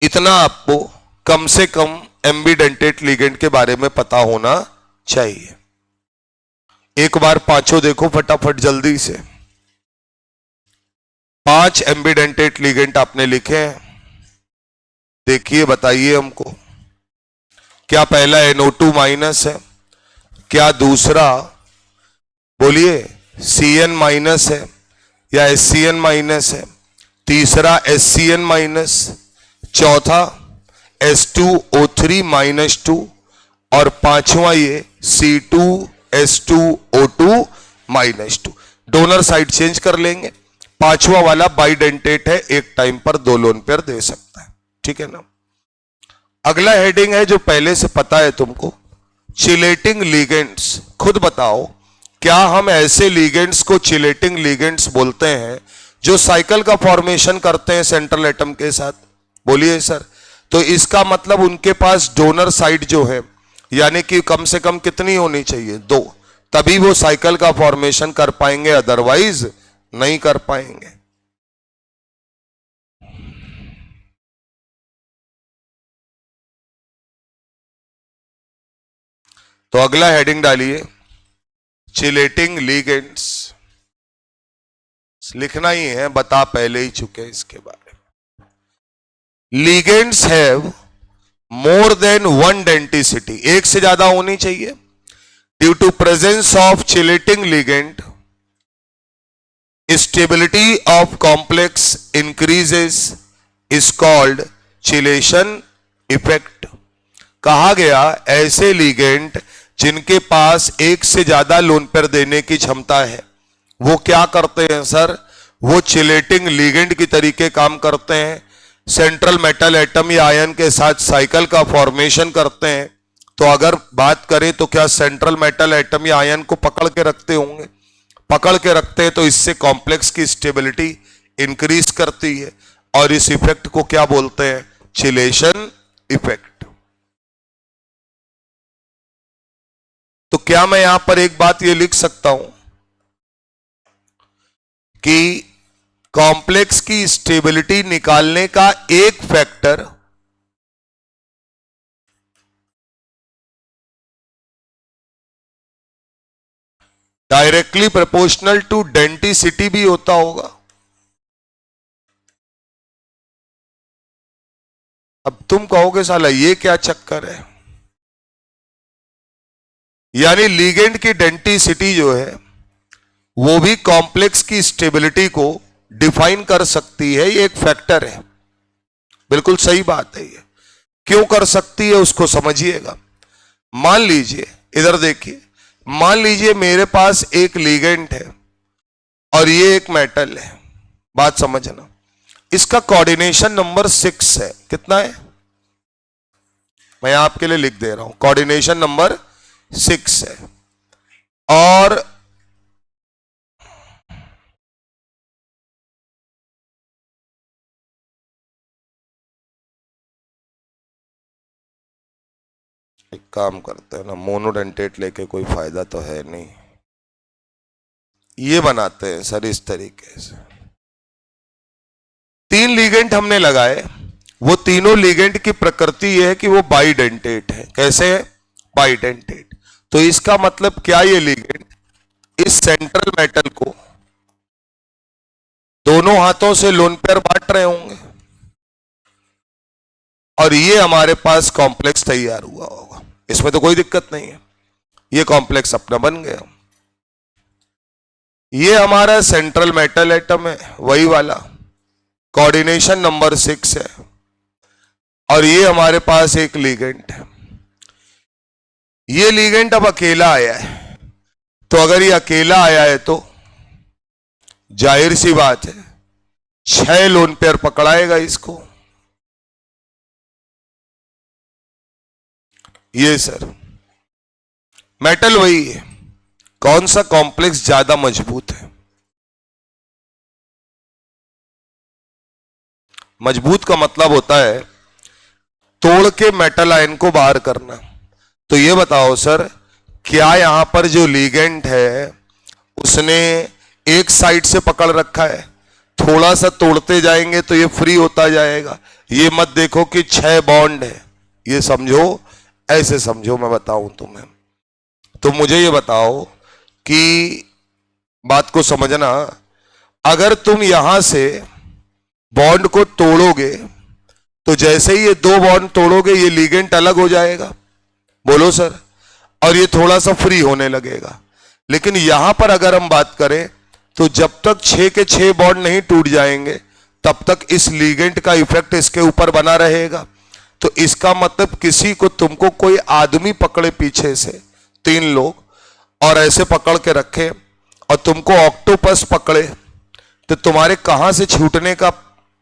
इतना आपको कम से कम एम्बिडेंटेट लिगेंड के बारे में पता होना चाहिए। एक बार पांचों देखो फटाफट जल्दी से। 5 एम्बिडेंटेट लिगेंड आपने लिखे हैं, देखिए बताइए हमको। क्या पहला NO2 माइनस है? क्या दूसरा, बोलिए, CN माइनस है या SCN माइनस है? तीसरा SCN माइनस, चौथा H2O3 माइनस 2, और पांचवा ये C2H2O2 minus 2। Donor side change कर लेंगे। पांचवा वाला बाइडेंटेट है, एक टाइम पर 2 लोन पेयर दे सकता है। ठीक है ना? अगला हेडिंग है जो पहले से पता है तुमको, चिलेटिंग लिगेंड्स। खुद बताओ, क्या हम ऐसे लिगेंड्स को चिलेटिंग लिगेंड्स बोलते हैं जो साइकिल का फॉर्मेशन करते हैं सेंट्रल एटम के साथ? बोलिए सर। तो इसका मतलब उनके पास डोनर साइड जो है, यानी कि कम से कम कितनी होनी चाहिए? 2, तभी वो साइकिल का फॉर्मेशन कर पाएंगे, अदरवाइज नहीं कर पाएंगे। तो अगला हेडिंग डालिए, चिलेटिंग लिगेंड्स। लिखना ही है, बता पहले ही चुके इसके बारे में। Ligands have more than one denticity, एक से ज्यादा होनी चाहिए। Due to presence of chelating ligand, stability of complex increases, is called chelation effect. कहा गया ऐसे लिगेंड जिनके पास एक से ज्यादा लोन पेयर देने की क्षमता है, वो क्या करते हैं सर? वो चिलेटिंग लिगेंड की तरीके काम करते हैं, सेंट्रल मेटल एटम या आयन के साथ साइकिल का फॉर्मेशन करते हैं। तो अगर बात करें तो क्या सेंट्रल मेटल एटम या आयन को पकड़ के रखते होंगे? पकड़ के रखते हैं, तो इससे कॉम्प्लेक्स की स्टेबिलिटी इंक्रीज करती है, और इस इफेक्ट को क्या बोलते हैं? Chelation effect. तो क्या मैं यहां पर एक बात ये लिख सकता हूं कि कॉम्प्लेक्स की स्टेबिलिटी निकालने का एक factor directly proportional to density भी होता होगा? अब तुम कहोगे साला ये क्या चक्कर है, यानी लिगेंड की डेंसिटी जो है वो भी कॉम्प्लेक्स की स्टेबिलिटी को डिफाइन कर सकती है, ये एक फैक्टर है। बिल्कुल सही बात है। ये क्यों कर सकती है उसको समझिएगा। मान लीजिए, इधर देखिए, मान लीजिए मेरे पास एक लिगेंड है और ये एक मेटल है। बात समझना, इसका कोऑर्डिनेशन नंबर 6 है। कितना है? मैं आपके लिए लिख दे रहा हूं, कोऑर्डिनेशन नंबर 6 है। और एक काम करते हैं ना, मोनोडेंटेट लेके कोई फायदा तो है नहीं, ये बनाते हैं सर इस तरीके से। 3 लिगेंड हमने लगाए, वो तीनों लिगेंड की प्रकृति यह है कि वो बाइडेंटेट है। कैसे है? बाइडेंटेट। तो इसका मतलब क्या, ये लिगेंड इस सेंट्रल मेटल को दोनों हाथों से लोन पेयर बांट रहे होंगे, और ये हमारे पास कॉम्प्लेक्स तैयार हुआ होगा। इसमें तो कोई दिक्कत नहीं है, ये कॉम्प्लेक्स अपना बन गया। ये हमारा सेंट्रल मेटल एटम है, वही वाला, कोऑर्डिनेशन नंबर 6 है, और ये हमारे पास एक लिगेंड है। ये लिगेंड अब अकेला आया है, तो अगर ये अकेला आया है तो जाहिर सी बात है 6 लोन पेयर पकड़ाएगा इसको। ये सर मेटल वही है, कौन सा कॉम्प्लेक्स ज्यादा मजबूत है? मजबूत का मतलब होता है तोड़ के मेटल आयन को बाहर करना। तो ये बताओ सर, क्या यहां पर जो लिगेंड है उसने एक साइड से पकड़ रखा है? थोड़ा सा तोड़ते जाएंगे तो ये फ्री होता जाएगा। ये मत देखो कि 6 बॉन्ड है, ये समझो, ऐसे समझो, मैं बताऊं तुम्हें। तो मुझे ये बताओ कि बात को समझना, अगर तुम यहां से बॉन्ड को तोड़ोगे तो जैसे ही ये 2 बॉन्ड तोड़ोगे ये लिगेंड अलग हो जाएगा, बोलो सर, और ये थोड़ा सा फ्री होने लगेगा। लेकिन यहां पर अगर हम बात करें तो जब तक 6 के 6 बॉन्ड नहीं टूट जाएंगे तब तक इस लिगेंड का इफेक्ट इसके ऊपर बना रहेगा। तो इसका मतलब किसी को, तुमको कोई आदमी पकड़े पीछे से 3 लोग और ऐसे पकड़ के रखे, और तुमको ऑक्टोपस पकड़े, तो तुम्हारे कहां से छूटने का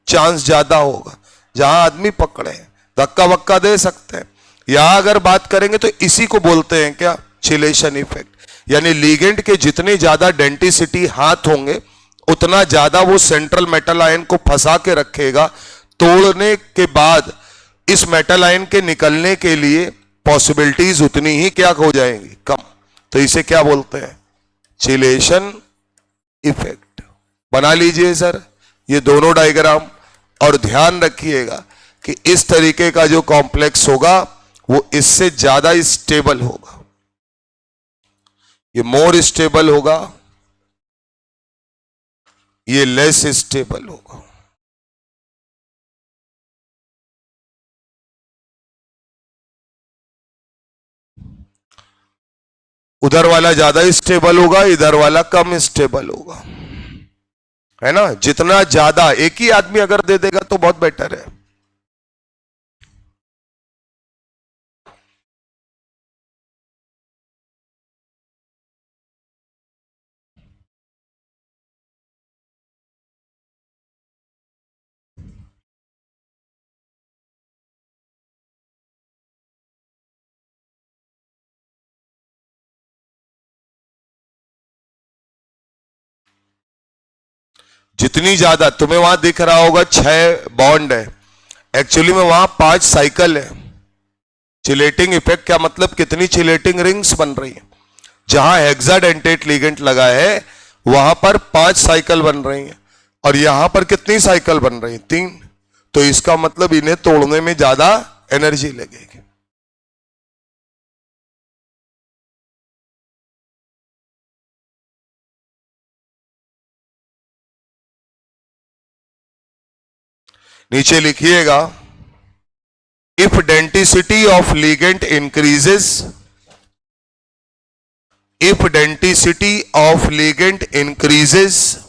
चांस ज्यादा होगा? जहां आदमी पकड़े, धक्का वक्का दे सकते हैं। यहां अगर बात करेंगे तो इसी को बोलते हैं क्या? Chelation effect. यानी लिगेंड के जितनी ज्यादा डेंसिटी हाथ होंगे उतना ज्यादा वो सेंट्रल मेटल आयन को फंसा के रखेगा। तोड़ने के बाद इस मेटल आयन के निकलने के लिए पॉसिबिलिटीज उतनी ही क्या हो जाएंगी? कम। तो इसे क्या बोलते हैं? Chelation effect. बना लीजिए सर ये दोनों डायग्राम, और ध्यान रखिएगा कि इस तरीके का जो कॉम्प्लेक्स होगा वो इससे ज्यादा स्टेबल होगा, ये मोर स्टेबल होगा, ये लेस स्टेबल होगा। उधर वाला ज्यादा स्टेबल होगा, इधर वाला कम स्टेबल होगा, है ना? जितना ज्यादा, एक ही आदमी अगर दे देगा तो बहुत बेटर है। जितनी ज्यादा तुम्हें वहां दिख रहा होगा 6 बॉन्ड है, एक्चुअली में वहां 5 साइकिल है। चिलेटिंग इफेक्ट क्या मतलब, कितनी चिलेटिंग रिंग्स बन रही है। जहां हेक्साडेंटेट लिगेंड लगा है वहां पर 5 साइकिल बन रही है, और यहां पर कितनी साइकिल बन रही है, 3। तो इसका मतलब इन्हें तोड़ने में ज्यादा एनर्जी लगेगी। नीचे लिखिएगा, if denticity of ligand increases, if denticity of ligand increases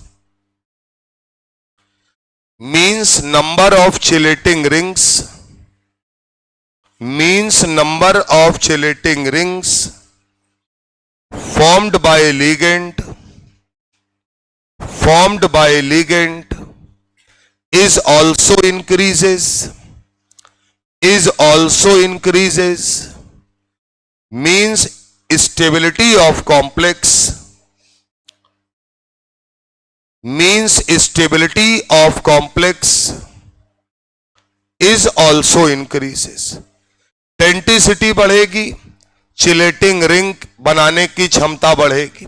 means number of chelating rings, means number of chelating rings formed by ligand is also increases, means stability of complex, is also increases। Denticity बढ़ेगी, chelating ring बनाने की क्षमता बढ़ेगी,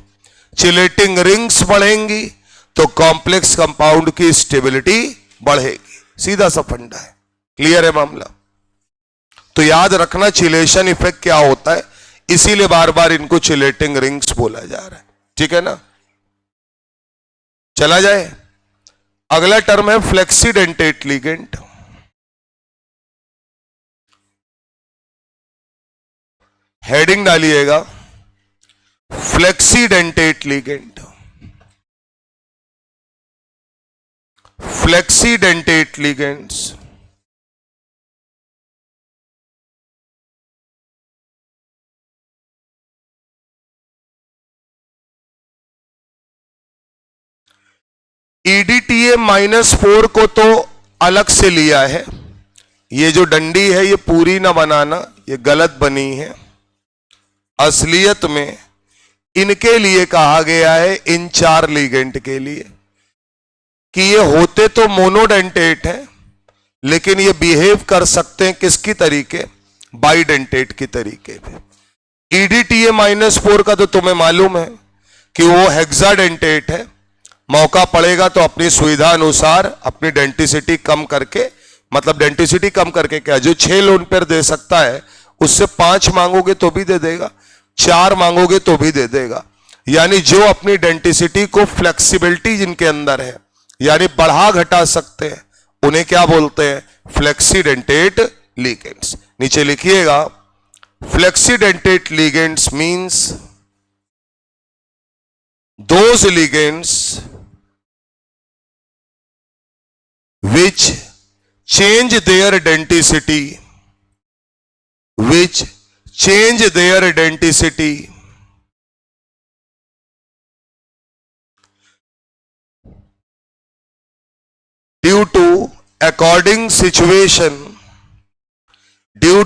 chelating rings बढ़ेंगी तो complex compound की stability बढ़ेगी। सीधा सा फंडा है, क्लियर है मामला। तो याद रखना चिलेशन इफेक्ट क्या होता है, इसीलिए बार बार इनको चिलेटिंग रिंग्स बोला जा रहा है, ठीक है ना। चला जाए, अगला टर्म है फ्लेक्सीडेंटेट लिगेंड। हेडिंग डालिएगा, फ्लेक्सीडेंटेट लिगेंड, फ्लेक्सीडेंटेट लिगेंड्स EDTA -4 को तो अलग से लिया है, ये जो डंडी है ये पूरी ना बनाना, ये गलत बनी है। असलियत में इनके लिए कहा गया है, इन 4 लिगेंड के लिए, कि ये होते तो मोनोडेंटेट हैं लेकिन ये बिहेव कर सकते हैं किसकी तरीके, बाइडेंटेट की तरीके पे। EDTA -4 का तो तुम्हें मालूम है कि वो हेक्साडेंटेट है, मौका पड़ेगा तो अपनी सुविधा अनुसार अपनी डेंटिसिटी कम करके, मतलब डेंटिसिटी कम करके क्या, जो 6 लोन पेयर दे सकता है उससे 5 मांगोगे तो भी दे देगा, 4 मांगोगे तो भी दे देगा। यानी जो अपनी डेंटिसिटी को फ्लेक्सिबिलिटी जिनके अंदर है, यानी बढ़ा घटा सकते हैं, उन्हें क्या बोलते हैं, फ्लेक्सीडेंटेट लिगेंड्स। नीचे लिखिएगा, flexidentate ligands means those ligands which change their denticity, due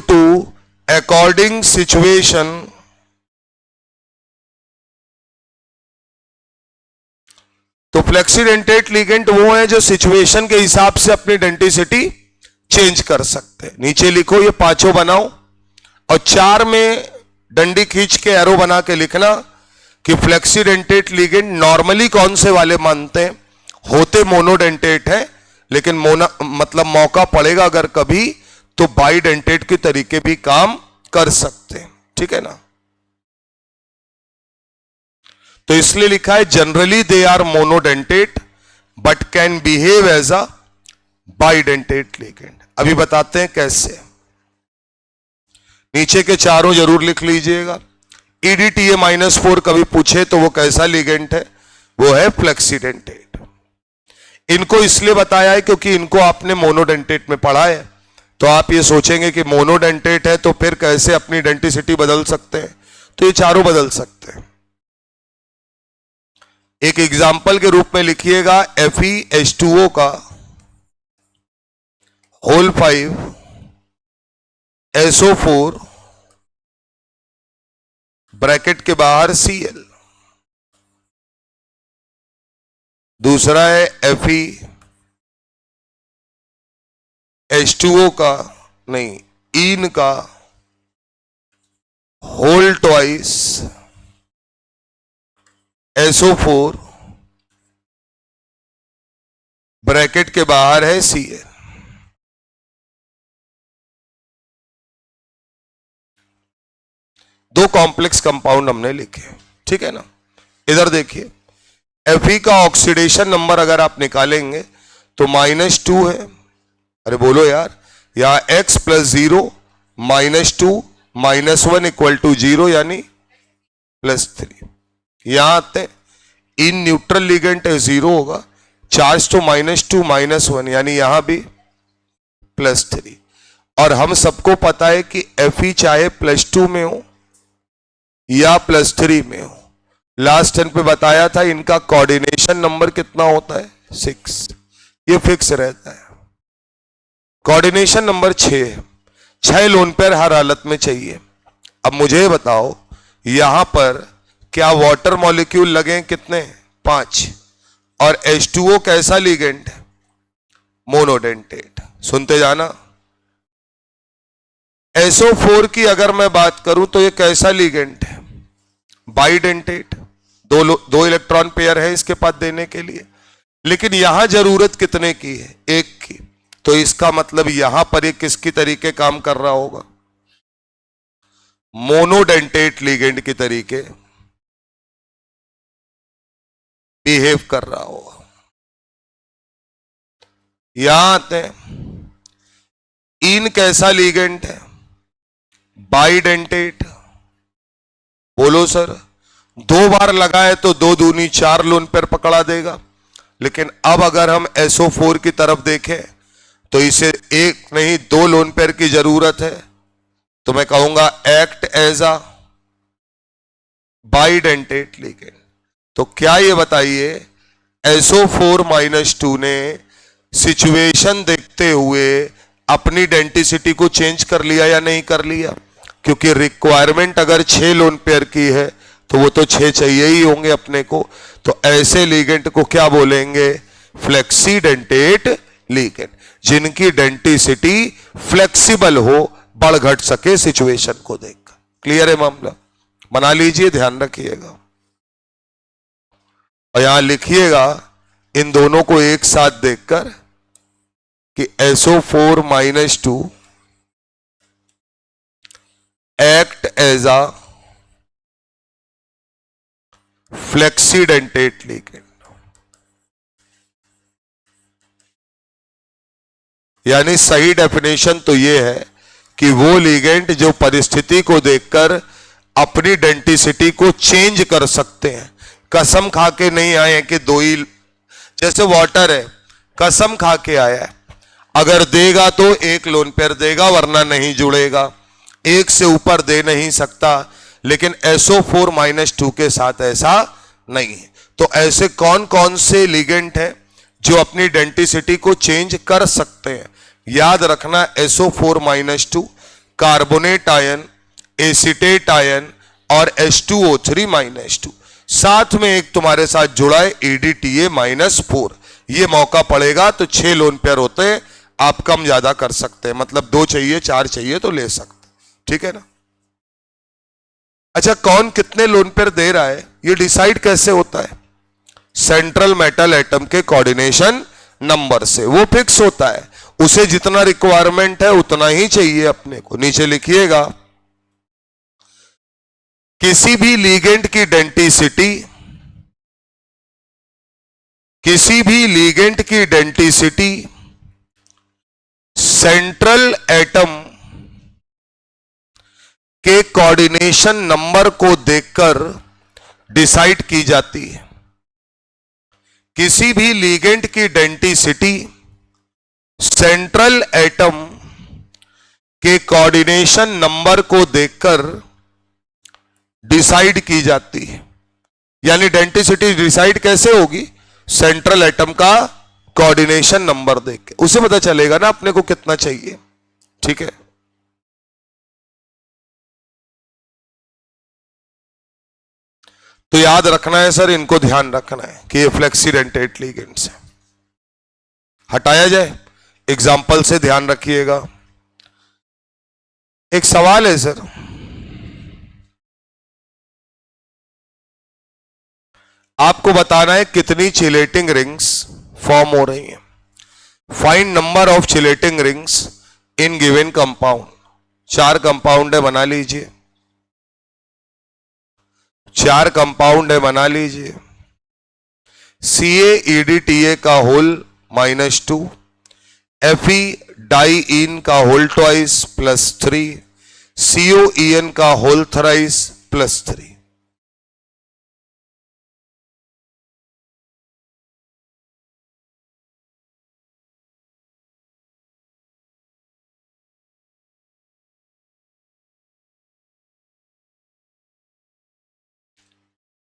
to according situation तो फ्लेक्सीडेंटेट लिगेंड वो है जो सिचुएशन के हिसाब से अपनी डेंटिसिटी चेंज कर सकते हैं। नीचे लिखो, ये 5 बनाओ और 4 में डंडी खींच के एरो बना के लिखना कि फ्लेक्सीडेंटेट लिगेंड नॉर्मली कौन से वाले मानते हैं, होते मोनोडेंटेट है लेकिन मतलब मौका पड़ेगा अगर कभी तो बाइडेंटेट के तरीके भी काम कर सकते हैं, ठीक है ना। तो इसलिए लिखा है generally they are monodentate but can behave as a bidentate ligand. अभी बताते हैं कैसे। नीचे के चारों जरूर लिख लीजिएगा। EDTA -4 कभी पूछे तो वो कैसा लिगेंड है, वो है फ्लेक्सीडेंटेट। इनको इसलिए बताया है क्योंकि इनको आपने मोनोडेंटेट में पढ़ा है, तो आप ये सोचेंगे कि मोनोडेंटेट है तो फिर कैसे अपनी डेंटिसिटी बदल सकते हैं, तो ये चारों बदल सकते हैं। एक एग्जाम्पल के रूप में लिखिएगा, FeH2O का होल 5 SO4 ब्रैकेट के बाहर Cl, दूसरा है Fe H2O का नहीं, इन का होल ट्वाइस SO4 ब्रैकेट के बाहर है Cl। दो कॉम्प्लेक्स कंपाउंड हमने लिखे, ठीक है ना। इधर देखिए, Fe का ऑक्सीडेशन नंबर अगर आप निकालेंगे तो -2 है। अरे बोलो यार, या x + 0 -2 -1 = 0 यानी +3। यहां आते इन न्यूट्रल लिगेंड है, 0 होगा, चार्ज तो -2 -1 यानी यहां भी +3। और हम सबको पता है कि Fe चाहे +2 में हो या +3 में हो, लास्ट टर्न पे बताया था इनका कोऑर्डिनेशन नंबर कितना होता है, 6। ये फिक्स रहता है। कोऑर्डिनेशन नंबर 6 लोन पेयर हर हालत में चाहिए। अब मुझे बताओ, यहां पर क्या वाटर मॉलिक्यूल लगे कितने, 5, और H2O कैसा लिगेंड है, मोनोडेंटेट। सुनते जाना। SO4 की अगर मैं बात करूं तो ये कैसा लिगेंड है, बाइडेंटेट। दो इलेक्ट्रॉन पेयर है इसके पास देने के लिए, लेकिन यहां जरूरत कितने की है, 1 की। तो इसका मतलब यहां पर एक किसकी तरीके काम कर रहा होगा, मोनोडेंटेट लिगेंड की तरीके बिहेव कर रहा होगा। यहां आते हैं, इन कैसा लिगेंड है, बाइडेंटेट। बोलो सर, 2 बार लगाए तो 2 दूनी 4 लोन पेयर पकड़ा देगा। लेकिन अब अगर हम SO4 की तरफ देखें तो इसे 1 नहीं 2 लोन पेयर की जरूरत है। तो मैं कहूंगा act as a bidentate ligand. तो क्या ये बताइए, SO4 -2 ने सिचुएशन देखते हुए अपनी डेंटिसिटी को चेंज कर लिया या नहीं कर लिया? क्योंकि रिक्वायरमेंट अगर 6 लोन पेयर की है तो वो तो 6 चाहिए ही होंगे अपने को। तो ऐसे लिगेंड को क्या बोलेंगे, फ्लेक्सीडेंटेट लिगेंड, जिनकी डेंटिसिटी फ्लेक्सिबल हो, बढ़ घट सके सिचुएशन को देखकर। क्लियर है मामला? बना लीजिए, ध्यान रखिएगा और यहां लिखिएगा इन दोनों को एक साथ देखकर कि SO4 -2 act as a flexidentate ligand. यानी सही डेफिनेशन तो यह है कि वो लिगेंड जो परिस्थिति को देखकर अपनी डेंटिसिटी को चेंज कर सकते हैं। कसम खा के नहीं आए कि 2 ही, जैसे वाटर है, कसम खा के आया है, अगर देगा तो 1 लोन पेयर देगा वरना नहीं जुड़ेगा, 1 से ऊपर दे नहीं सकता। लेकिन SO4 -2 के साथ ऐसा नहीं है। तो ऐसे कौन कौन से लिगेंड हैं जो अपनी डेंटिसिटी को चेंज कर सकते हैं? याद रखना, SO4 -2 carbonate ion, acetate ion और H2O3 -2, साथ में एक तुम्हारे साथ जुड़ा है EDTA -4। ये मौका पड़ेगा तो 6 लोन पेयर होते हैं, आप कम ज्यादा कर सकते हैं, मतलब 2 चाहिए 4 चाहिए तो ले सकते, ठीक है ना। अच्छा, कौन कितने लोन पेयर दे रहा है ये डिसाइड कैसे होता है? सेंट्रल मेटल एटम के कोऑर्डिनेशन नंबर से वो फिक्स होता है। उसे जितना रिक्वायरमेंट है उतना ही चाहिए अपने को। नीचे लिखिएगा, किसी भी लिगेंड की डेंटिसिटी, किसी भी लिगेंड की डेंटिसिटी सेंट्रल एटम के कोऑर्डिनेशन नंबर को देखकर डिसाइड की जाती है। किसी भी लिगेंड की डेंटिसिटी सेंट्रल एटम के कोऑर्डिनेशन नंबर को देखकर डिसाइड की जाती है। यानी डेंटिसिटी डिसाइड कैसे होगी? सेंट्रल एटम का कोऑर्डिनेशन नंबर देख के, उसे पता चलेगा ना अपने को कितना चाहिए, ठीक है। तो याद रखना है सर, इनको ध्यान रखना है कि ये फ्लेक्सीडेंटेट लिगेंड्स है। हटाया जाए, एग्जाम्पल से ध्यान रखिएगा। एक सवाल है सर, आपको बताना है कितनी चिलेटिंग रिंग्स फॉर्म हो रही हैं। Find number of chelating rings in given compound. 4 compound है, बना लीजिए। 4 कंपाउंड है, बना लीजिए। CaEdTA का होल -2, Fe डाइइन का होल ट्वाइस +3, COEN का होल थ्राइस +3।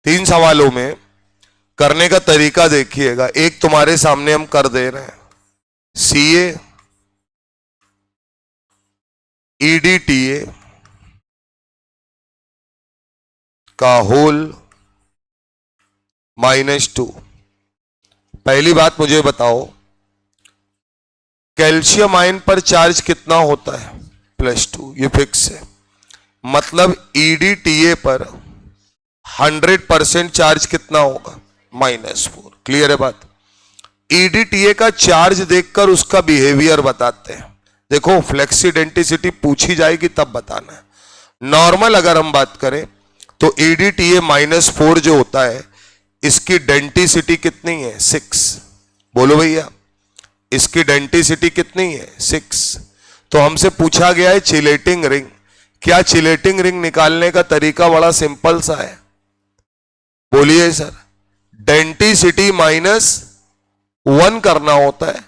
तीन सवालों में करने का तरीका देखिएगा। एक तुम्हारे सामने हम कर दे रहे हैं, CaEdTA का होल -2। पहली बात मुझे बताओ, कैल्शियम आयन पर चार्ज कितना होता है? +2, ये फिक्स है। मतलब EdTA पर 100% चार्ज कितना होगा? -4। क्लियर है बात? EdTA का चार्ज देखकर उसका बिहेवियर बताते हैं। देखो, फ्लेक्सीडेंटिसिटी पूछी जाएगी तब बताना है। नॉर्मल अगर हम बात करें तो EdTA -4 जो होता है, इसकी डेंटिसिटी कितनी है? 6। बोलो भैया, इसकी डेंटिसिटी कितनी है? 6। तो हमसे पूछा गया है चिलेटिंग रिंग। क्या चिलेटिंग रिंग निकालने का तरीका बड़ा सिंपल सा है? बोलिए सर। डेंटिसिटी -1 करना होता है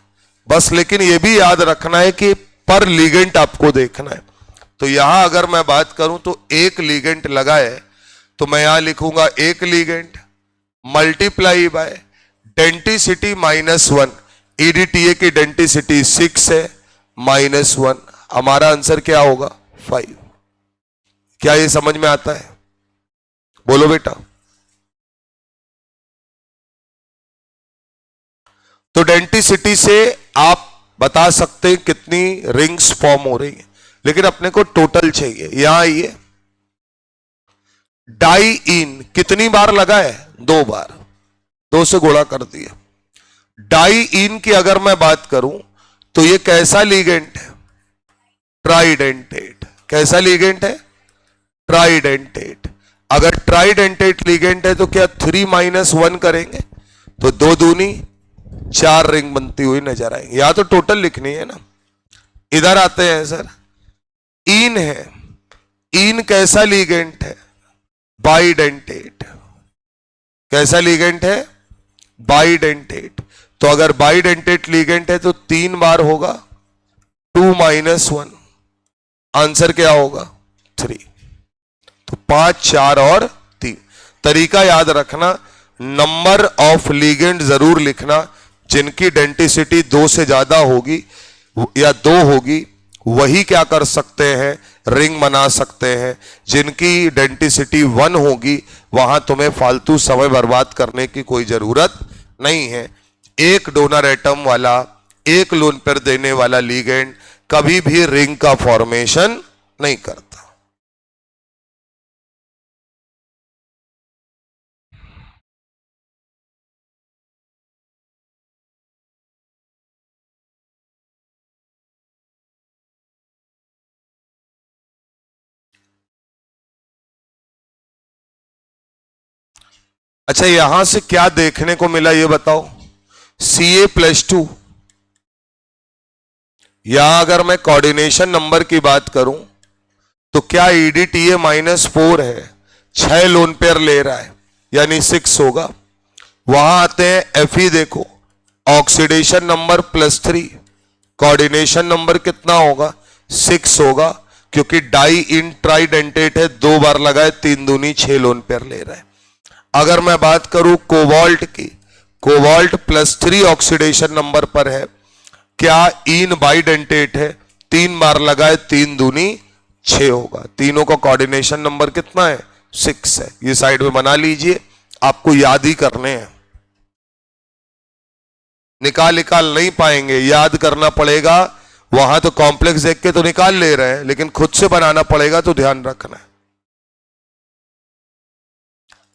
बस। लेकिन यह भी याद रखना है कि पर लिगेंट आपको देखना है। तो यहां अगर मैं बात करूं तो एक लिगेंट लगा है, तो मैं यहां लिखूंगा एक ligand multiply by denticity -1। EdTA की डेंटिसिटी 6 है, -1। हमारा आंसर क्या होगा? 5। क्या ये समझ में आता है? बोलो बेटा। तो डेंटिसिटी से आप बता सकते हैं कितनी रिंग्स फॉर्म हो रही है, लेकिन अपने को टोटल चाहिए। यहां आइए, डाइइन कितनी बार लगा है? 2 बार। 2 से गुणा कर दिया। डाइइन की अगर मैं बात करूं तो ये कैसा लिगेंट है? ट्राइडेंटेट। कैसा लिगेंट है? ट्राइडेंटेट। अगर ट्राइडेंटेट लिगेंट है तो क्या 3 - 1 करेंगे तो 2 दूनी 4 रिंग बनती हुई नजर आएंगी। या तो टोटल लिखनी है ना। इधर आते हैं सर, इन है। इन कैसा लिगेंट है? बाइडेंटेट। कैसा लिगेंट है? बाइडेंटेट। तो अगर बाइडेंटेट लिगेंट है तो 3 बार होगा 2 - 1। आंसर क्या होगा? 3। तो 5, 4 और 3। तरीका याद रखना, नंबर ऑफ लिगेंड जरूर लिखना जिनकी डेंटिसिटी 2 से ज्यादा होगी या 2 होगी, वही क्या कर सकते हैं? रिंग बना सकते हैं। जिनकी डेंटिसिटी 1 होगी वहां तुम्हें फालतू समय बर्बाद करने की कोई जरूरत नहीं है। एक डोनर एटम वाला, एक लोन पेयर देने वाला लिगेंड कभी भी रिंग का फॉर्मेशन नहीं करता। अच्छा, यहां से क्या देखने को मिला ये बताओ? Ca+2। यहां अगर मैं कोऑर्डिनेशन नंबर की बात करूं तो क्या EdTA -4 है? 6 लोन पेयर ले रहा है, यानी 6 होगा। वहां आते हैं Fe, देखो ऑक्सीडेशन नंबर +3, कोऑर्डिनेशन नंबर कितना होगा? 6 होगा, क्योंकि डाई इन ट्राइडेंटेट है, 2 बार लगाए, 3 दूनी 6 लोन पेयर ले रहा है। अगर मैं बात करूं कोबाल्ट की, कोबाल्ट +3 ऑक्सीडेशन नंबर पर है। क्या इन बाइडेंटेट है? 3 बार लगाए, 3 दूनी 6 होगा। तीनों का कोऑर्डिनेशन नंबर कितना है? 6 है। ये साइड में बना लीजिए, आपको याद ही करने हैं, निकाल नहीं पाएंगे, याद करना पड़ेगा। वहां तो कॉम्प्लेक्स देख के तो निकाल ले रहे हैं, लेकिन खुद से बनाना पड़ेगा, तो ध्यान रखना है।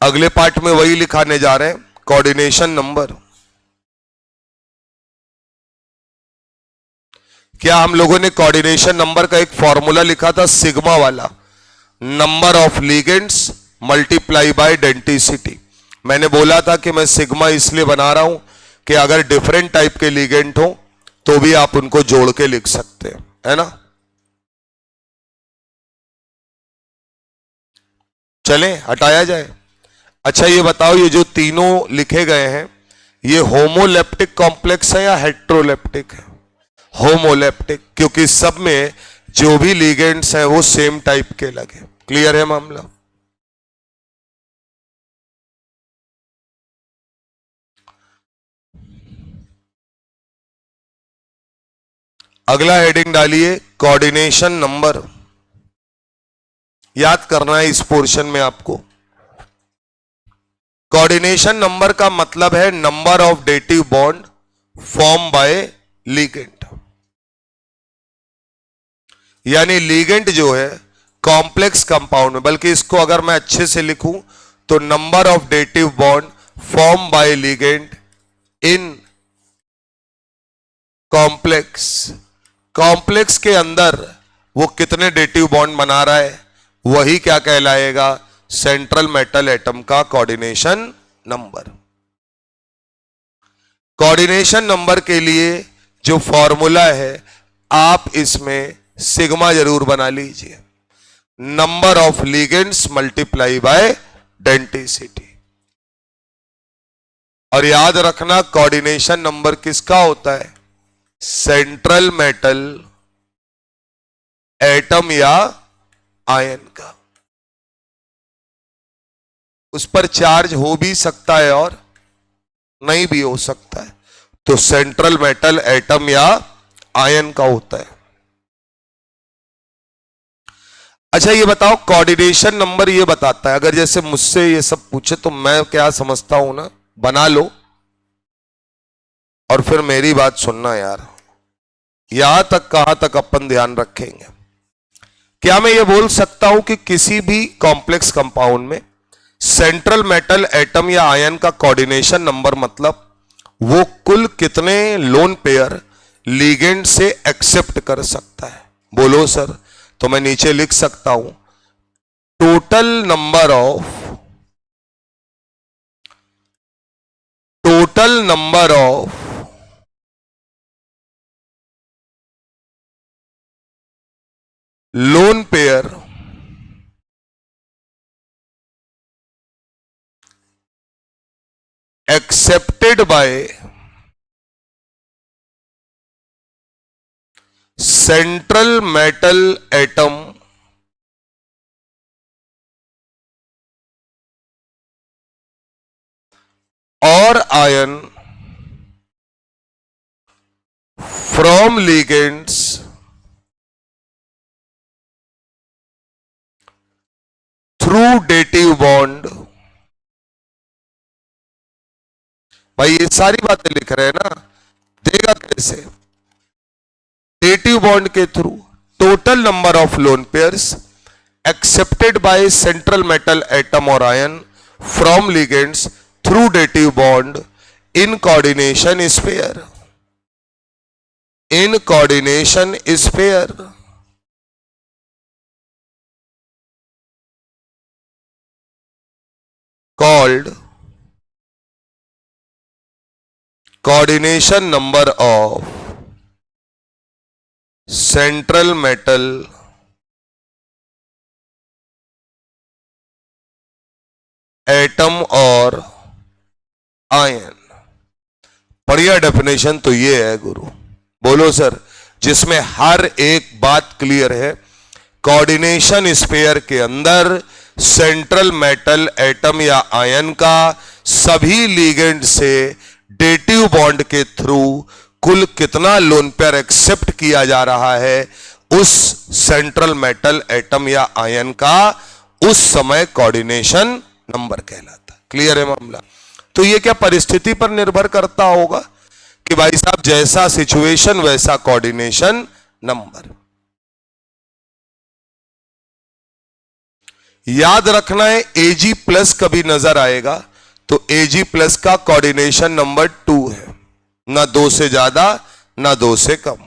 अगले पार्ट में वही लिखाने जा रहे हैं, कोऑर्डिनेशन नंबर। क्या हम लोगों ने कोऑर्डिनेशन नंबर का एक फॉर्मूला लिखा था, सिग्मा वाला, number of ligands multiply by density. मैंने बोला था कि मैं सिग्मा इसलिए बना रहा हूं कि अगर डिफरेंट टाइप के लिगेंड हो तो भी आप उनको जोड़ के लिख सकते हैं, है ना। चलें, हटाया जाए। अच्छा ये बताओ, ये जो तीनों लिखे गए हैं, ये होमोलेप्टिक कॉम्प्लेक्स है या हेट्रोलेप्टिक है? होमोलेप्टिक, क्योंकि सब में जो भी लिगेंड्स हैं वो सेम टाइप के लगे। क्लियर है मामला? अगला हेडिंग डालिए, कोऑर्डिनेशन नंबर। याद करना है इस पोर्शन में आपको। कोऑर्डिनेशन नंबर का मतलब है number of dative bond form by ligand. यानी लिगेंड जो है कॉम्प्लेक्स कंपाउंड में, बल्कि इसको अगर मैं अच्छे से लिखूं तो number of dative bond form by ligand in complex. Complex के अंदर वो कितने डेटिव बॉन्ड बना रहा है, वही क्या कहलाएगा, सेंट्रल मेटल एटम का कोऑर्डिनेशन नंबर। कोऑर्डिनेशन नंबर के लिए जो फॉर्मूला है, आप इसमें सिग्मा जरूर बना लीजिए, number of ligands multiply by density. और याद रखना, कोऑर्डिनेशन नंबर किसका होता है, सेंट्रल मेटल एटम या आयन का। उस पर चार्ज हो भी सकता है और नहीं भी हो सकता है, तो सेंट्रल मेटल एटम या आयन का होता है। अच्छा ये बताओ, कोऑर्डिनेशन नंबर ये बताता है, अगर जैसे मुझसे ये सब पूछे तो मैं क्या समझता हूं ना, बना लो और फिर मेरी बात सुनना यार। यहां तक कहां तक अपन ध्यान रखेंगे। क्या मैं ये बोल सकता हूं कि किसी भी कॉम्प्लेक्स कंपाउंड में सेंट्रल मेटल एटम या आयन का कोऑर्डिनेशन नंबर मतलब वो कुल कितने लोन पेयर लिगेंड से एक्सेप्ट कर सकता है? बोलो सर। तो मैं नीचे लिख सकता हूं, total number of lone pair accepted by central metal atom or ion from ligands through dative bond। भाई ये सारी बातें लिख रहे हैं ना, देगा कैसे? डेटिव बॉन्ड के through total number of lone pairs accepted by central metal atom और ion from ligands through dative bond in coordination sphere. In coordination sphere called coordination number of central metal atom और ion. बढ़िया definition तो ये है गुरु, बोलो sir, जिसमें हर एक बात क्लियर है। कोऑर्डिनेशन स्पेयर के अंदर सेंट्रल मेटल एटम या आयन का सभी लिगेंड से डेटिव बॉन्ड के थ्रू कुल कितना लोन पेयर एक्सेप्ट किया जा रहा है, उस सेंट्रल मेटल एटम या आयन का उस समय कोऑर्डिनेशन नंबर कहलाता है। क्लियर है मामला? तो ये क्या परिस्थिति पर निर्भर करता होगा कि भाई साहब जैसा सिचुएशन वैसा कोऑर्डिनेशन नंबर। याद रखना है एजी प्लस कभी नजर आएगा तो एजी प्लस का कोऑर्डिनेशन नंबर 2 है, ना 2 से ज्यादा ना 2 से कम।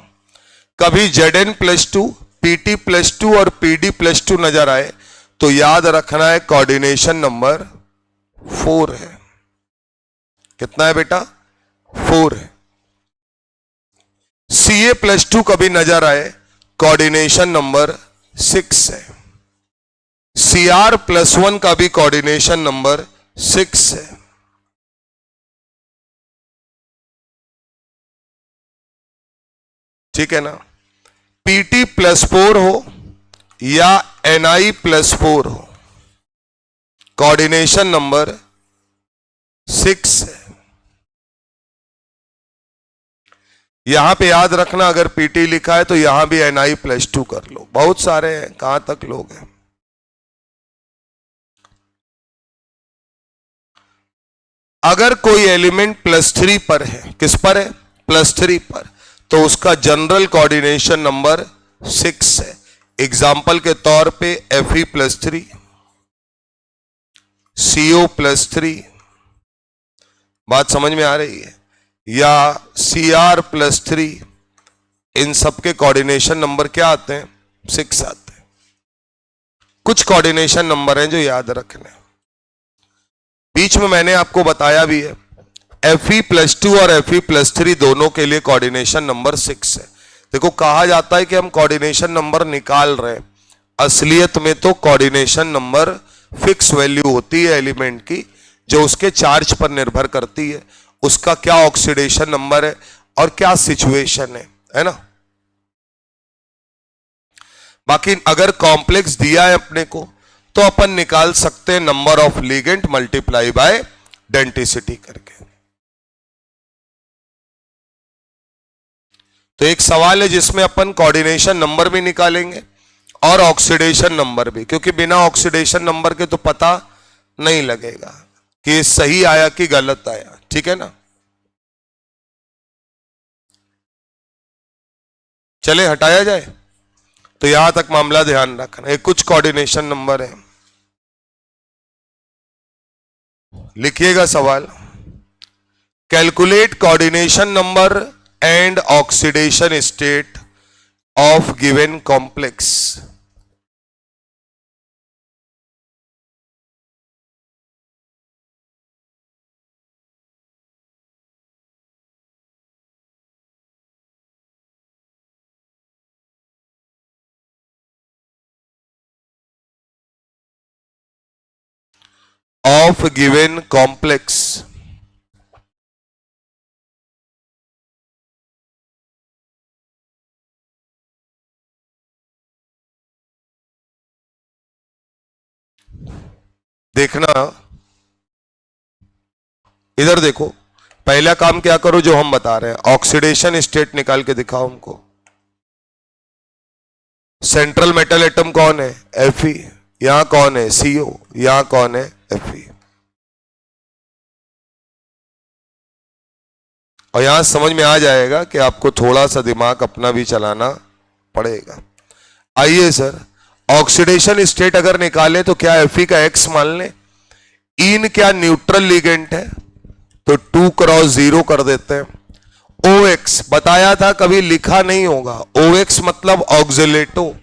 कभी Zn प्लस 2, Pt प्लस 2 और Pd प्लस 2 नजर आए तो याद रखना है कोऑर्डिनेशन नंबर 4 है। कितना है बेटा? 4 है। Ca प्लस 2 कभी नजर आए कोऑर्डिनेशन नंबर 6 है। Cr प्लस 1 का भी कोऑर्डिनेशन नंबर 6 है। ठीक है ना? Pt प्लस 4 हो या Ni प्लस 4 हो, कोऑर्डिनेशन नंबर 6 है। यहां पे याद रखना अगर Pt लिखा है तो यहां भी Ni प्लस 2 कर लो। बहुत सारे हैं, कहां तक लोग हैं? अगर कोई एलिमेंट +3 पर है, किस पर है? +3 पर, तो उसका जनरल कोऑर्डिनेशन नंबर 6 है। एग्जाम्पल के तौर पे Fe प्लस 3, CO प्लस 3, बात समझ में आ रही है? या Cr प्लस 3, इन सबके कोऑर्डिनेशन नंबर क्या आते हैं? 6 आते हैं। कुछ कोऑर्डिनेशन नंबर हैं जो याद रखने, बीच में मैंने आपको बताया भी है। Fe प्लस 2 और Fe प्लस 3 दोनों के लिए कोऑर्डिनेशन नंबर 6 है। देखो कहा जाता है कि हम कोऑर्डिनेशन नंबर निकाल रहे हैं, असलियत में तो कोऑर्डिनेशन नंबर फिक्स वैल्यू होती है एलिमेंट की, जो उसके चार्ज पर निर्भर करती है, उसका क्या ऑक्सीडेशन नंबर है और क्या सिचुएशन है ना? बाकी अगर कॉम्प्लेक्स दिया है अपने को तो अपन निकाल सकते हैं number of ligand multiply by density करके। तो एक सवाल है जिसमें अपन कोऑर्डिनेशन नंबर भी निकालेंगे और ऑक्सीडेशन नंबर भी, क्योंकि बिना ऑक्सीडेशन नंबर के तो पता नहीं लगेगा कि सही आया कि गलत आया। ठीक है ना? चले हटाया जाए। तो यहां तक मामला ध्यान रखना। एक कुछ कोऑर्डिनेशन नंबर है, लिखिएगा सवाल। Calculate coordination number and oxidation state of given complex. Of given complex. देखना, इधर देखो, पहला काम क्या करो जो हम बता रहे हैं, ऑक्सीडेशन स्टेट निकाल के दिखाओ हमको। सेंट्रल मेटल एटम कौन है? Fe। यहां कौन है? CO। यहां कौन है? Fe। और यहां समझ में आ जाएगा कि आपको थोड़ा सा दिमाग अपना भी चलाना पड़ेगा। आइए सर, ऑक्सीडेशन स्टेट अगर निकाले तो क्या Fe का X मान लें। इन क्या न्यूट्रल लिगेंड है तो 2 क्रॉस 0 कर देते हैं। OX बताया था, कभी लिखा नहीं होगा। OX मतलब ऑक्सिलेटो,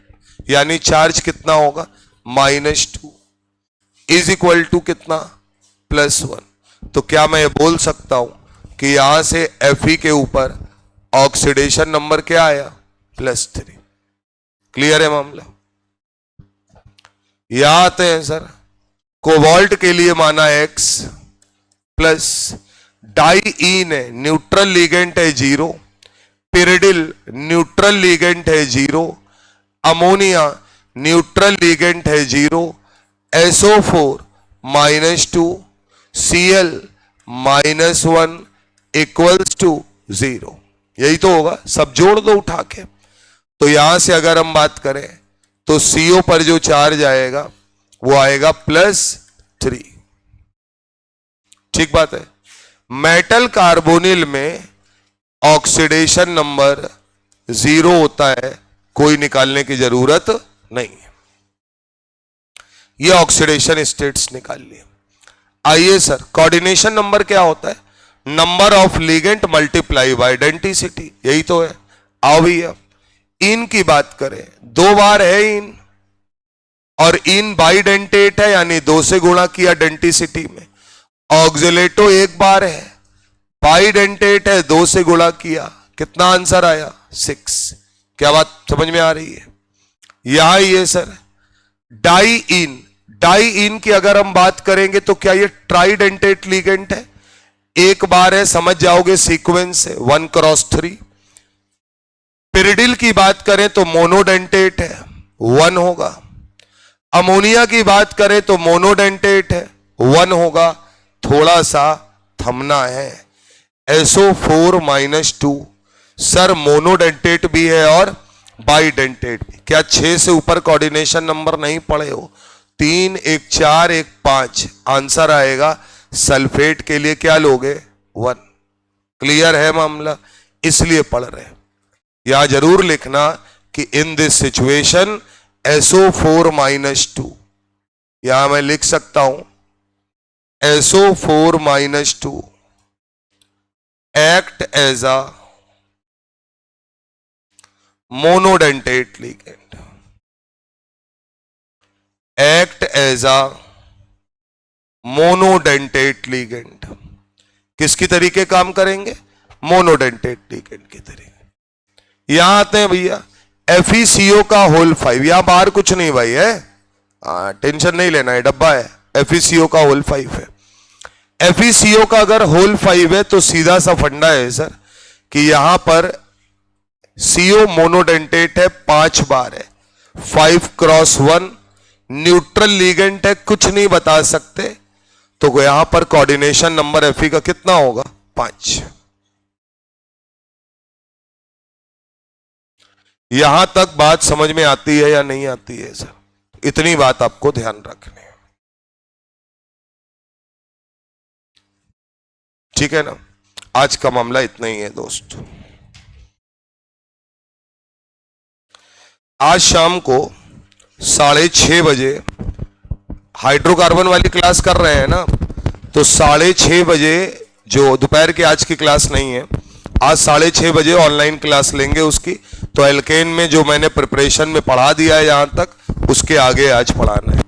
यानी चार्ज कितना होगा? -2 इज इक्वल टू कितना? +1। तो क्या मैं ये बोल सकता हूं कि यहां से Fe के ऊपर ऑक्सीडेशन नंबर क्या आया? +3। क्लियर है मामला? यहां आते हैं सर, कोबाल्ट के लिए माना X प्लस, डाइईन है न्यूट्रल लिगेंड है 0, पिरिडिल न्यूट्रल लिगेंड है 0, अमोनिया न्यूट्रल लिगेंड है 0, SO4 -2, Cl -1 इक्वल्स टू 0। यही तो होगा, सब जोड़ दो उठा के। तो यहां से अगर हम बात करें तो CO पर जो चार्ज आएगा वो आएगा +3। ठीक बात है। मेटल कार्बोनिल में ऑक्सीडेशन नंबर 0 होता है, कोई निकालने की जरूरत नहीं है। ये ऑक्सीडेशन स्टेट्स निकाल लिए। आइए सर, कोऑर्डिनेशन नंबर क्या होता है? Number of ligand multiply by density, यही तो है। आओ भैया, इन की बात करें, 2 बार है इन, और इन बाइडेंटेट है, यानी 2 से गुणा किया डेंसिटी में। ऑक्सिलेटो 1 बार है, बाइडेंटेट है, 2 से गुणा किया, कितना आंसर आया? 6। क्या बात समझ में आ रही है? यहां ये सर डाई इन की अगर हम बात करेंगे तो क्या ये ट्राइडेंटेट लिगेंड है? 1 बार है, समझ जाओगे सीक्वेंस है, 1×3। पिरिडिल की बात करें तो मोनोडेंटेट है, 1 होगा। अमोनिया की बात करें तो मोनोडेंटेट है, 1 होगा। थोड़ा सा थमना है। SO4-2 सर मोनोडेंटेट भी है और बाइडेंटेट भी। क्या 6 से ऊपर कोऑर्डिनेशन नंबर नहीं पढ़े हो? 3, 1 4, 1 5 आंसर आएगा। सल्फेट के लिए क्या लोगे? 1। क्लियर है मामला? इसलिए पढ़ रहे हैं। यहां जरूर लिखना कि इन दिस सिचुएशन SO4-2, यहां मैं लिख सकता हूं SO4-2 act as a monodentate ligand, act as a monodentate ligand। किसकी तरीके काम करेंगे? मोनोडेंटेट लिगेंड की तरीके। यहां आते हैं भैया, FeCO का होल 5, यहां बाहर कुछ नहीं भाई है, टेंशन नहीं लेना है, डब्बा है। FeCO का होल 5 है। FeCO का अगर होल 5 है तो सीधा सा फंडा है सर कि यहां पर CO मोनोडेंटेट है, 5 बार है, 5×1 न्यूट्रल लिगेंड है, कुछ नहीं बता सकते, तो यहां पर कोऑर्डिनेशन नंबर Fe का कितना होगा? 5। यहां तक बात समझ में आती है या नहीं आती है सर? इतनी बात आपको ध्यान रखनी है, ठीक है ना? आज का मामला इतना ही है दोस्त। आज शाम को 6:30 बजे हाइड्रोकार्बन वाली क्लास कर रहे हैं ना, तो 6:30 बजे, जो दोपहर की आज की क्लास नहीं है, आज 6:30 बजे ऑनलाइन क्लास लेंगे उसकी। तो एल्केन में जो मैंने प्रिपरेशन में पढ़ा दिया है यहां तक, उसके आगे आज पढ़ाना है।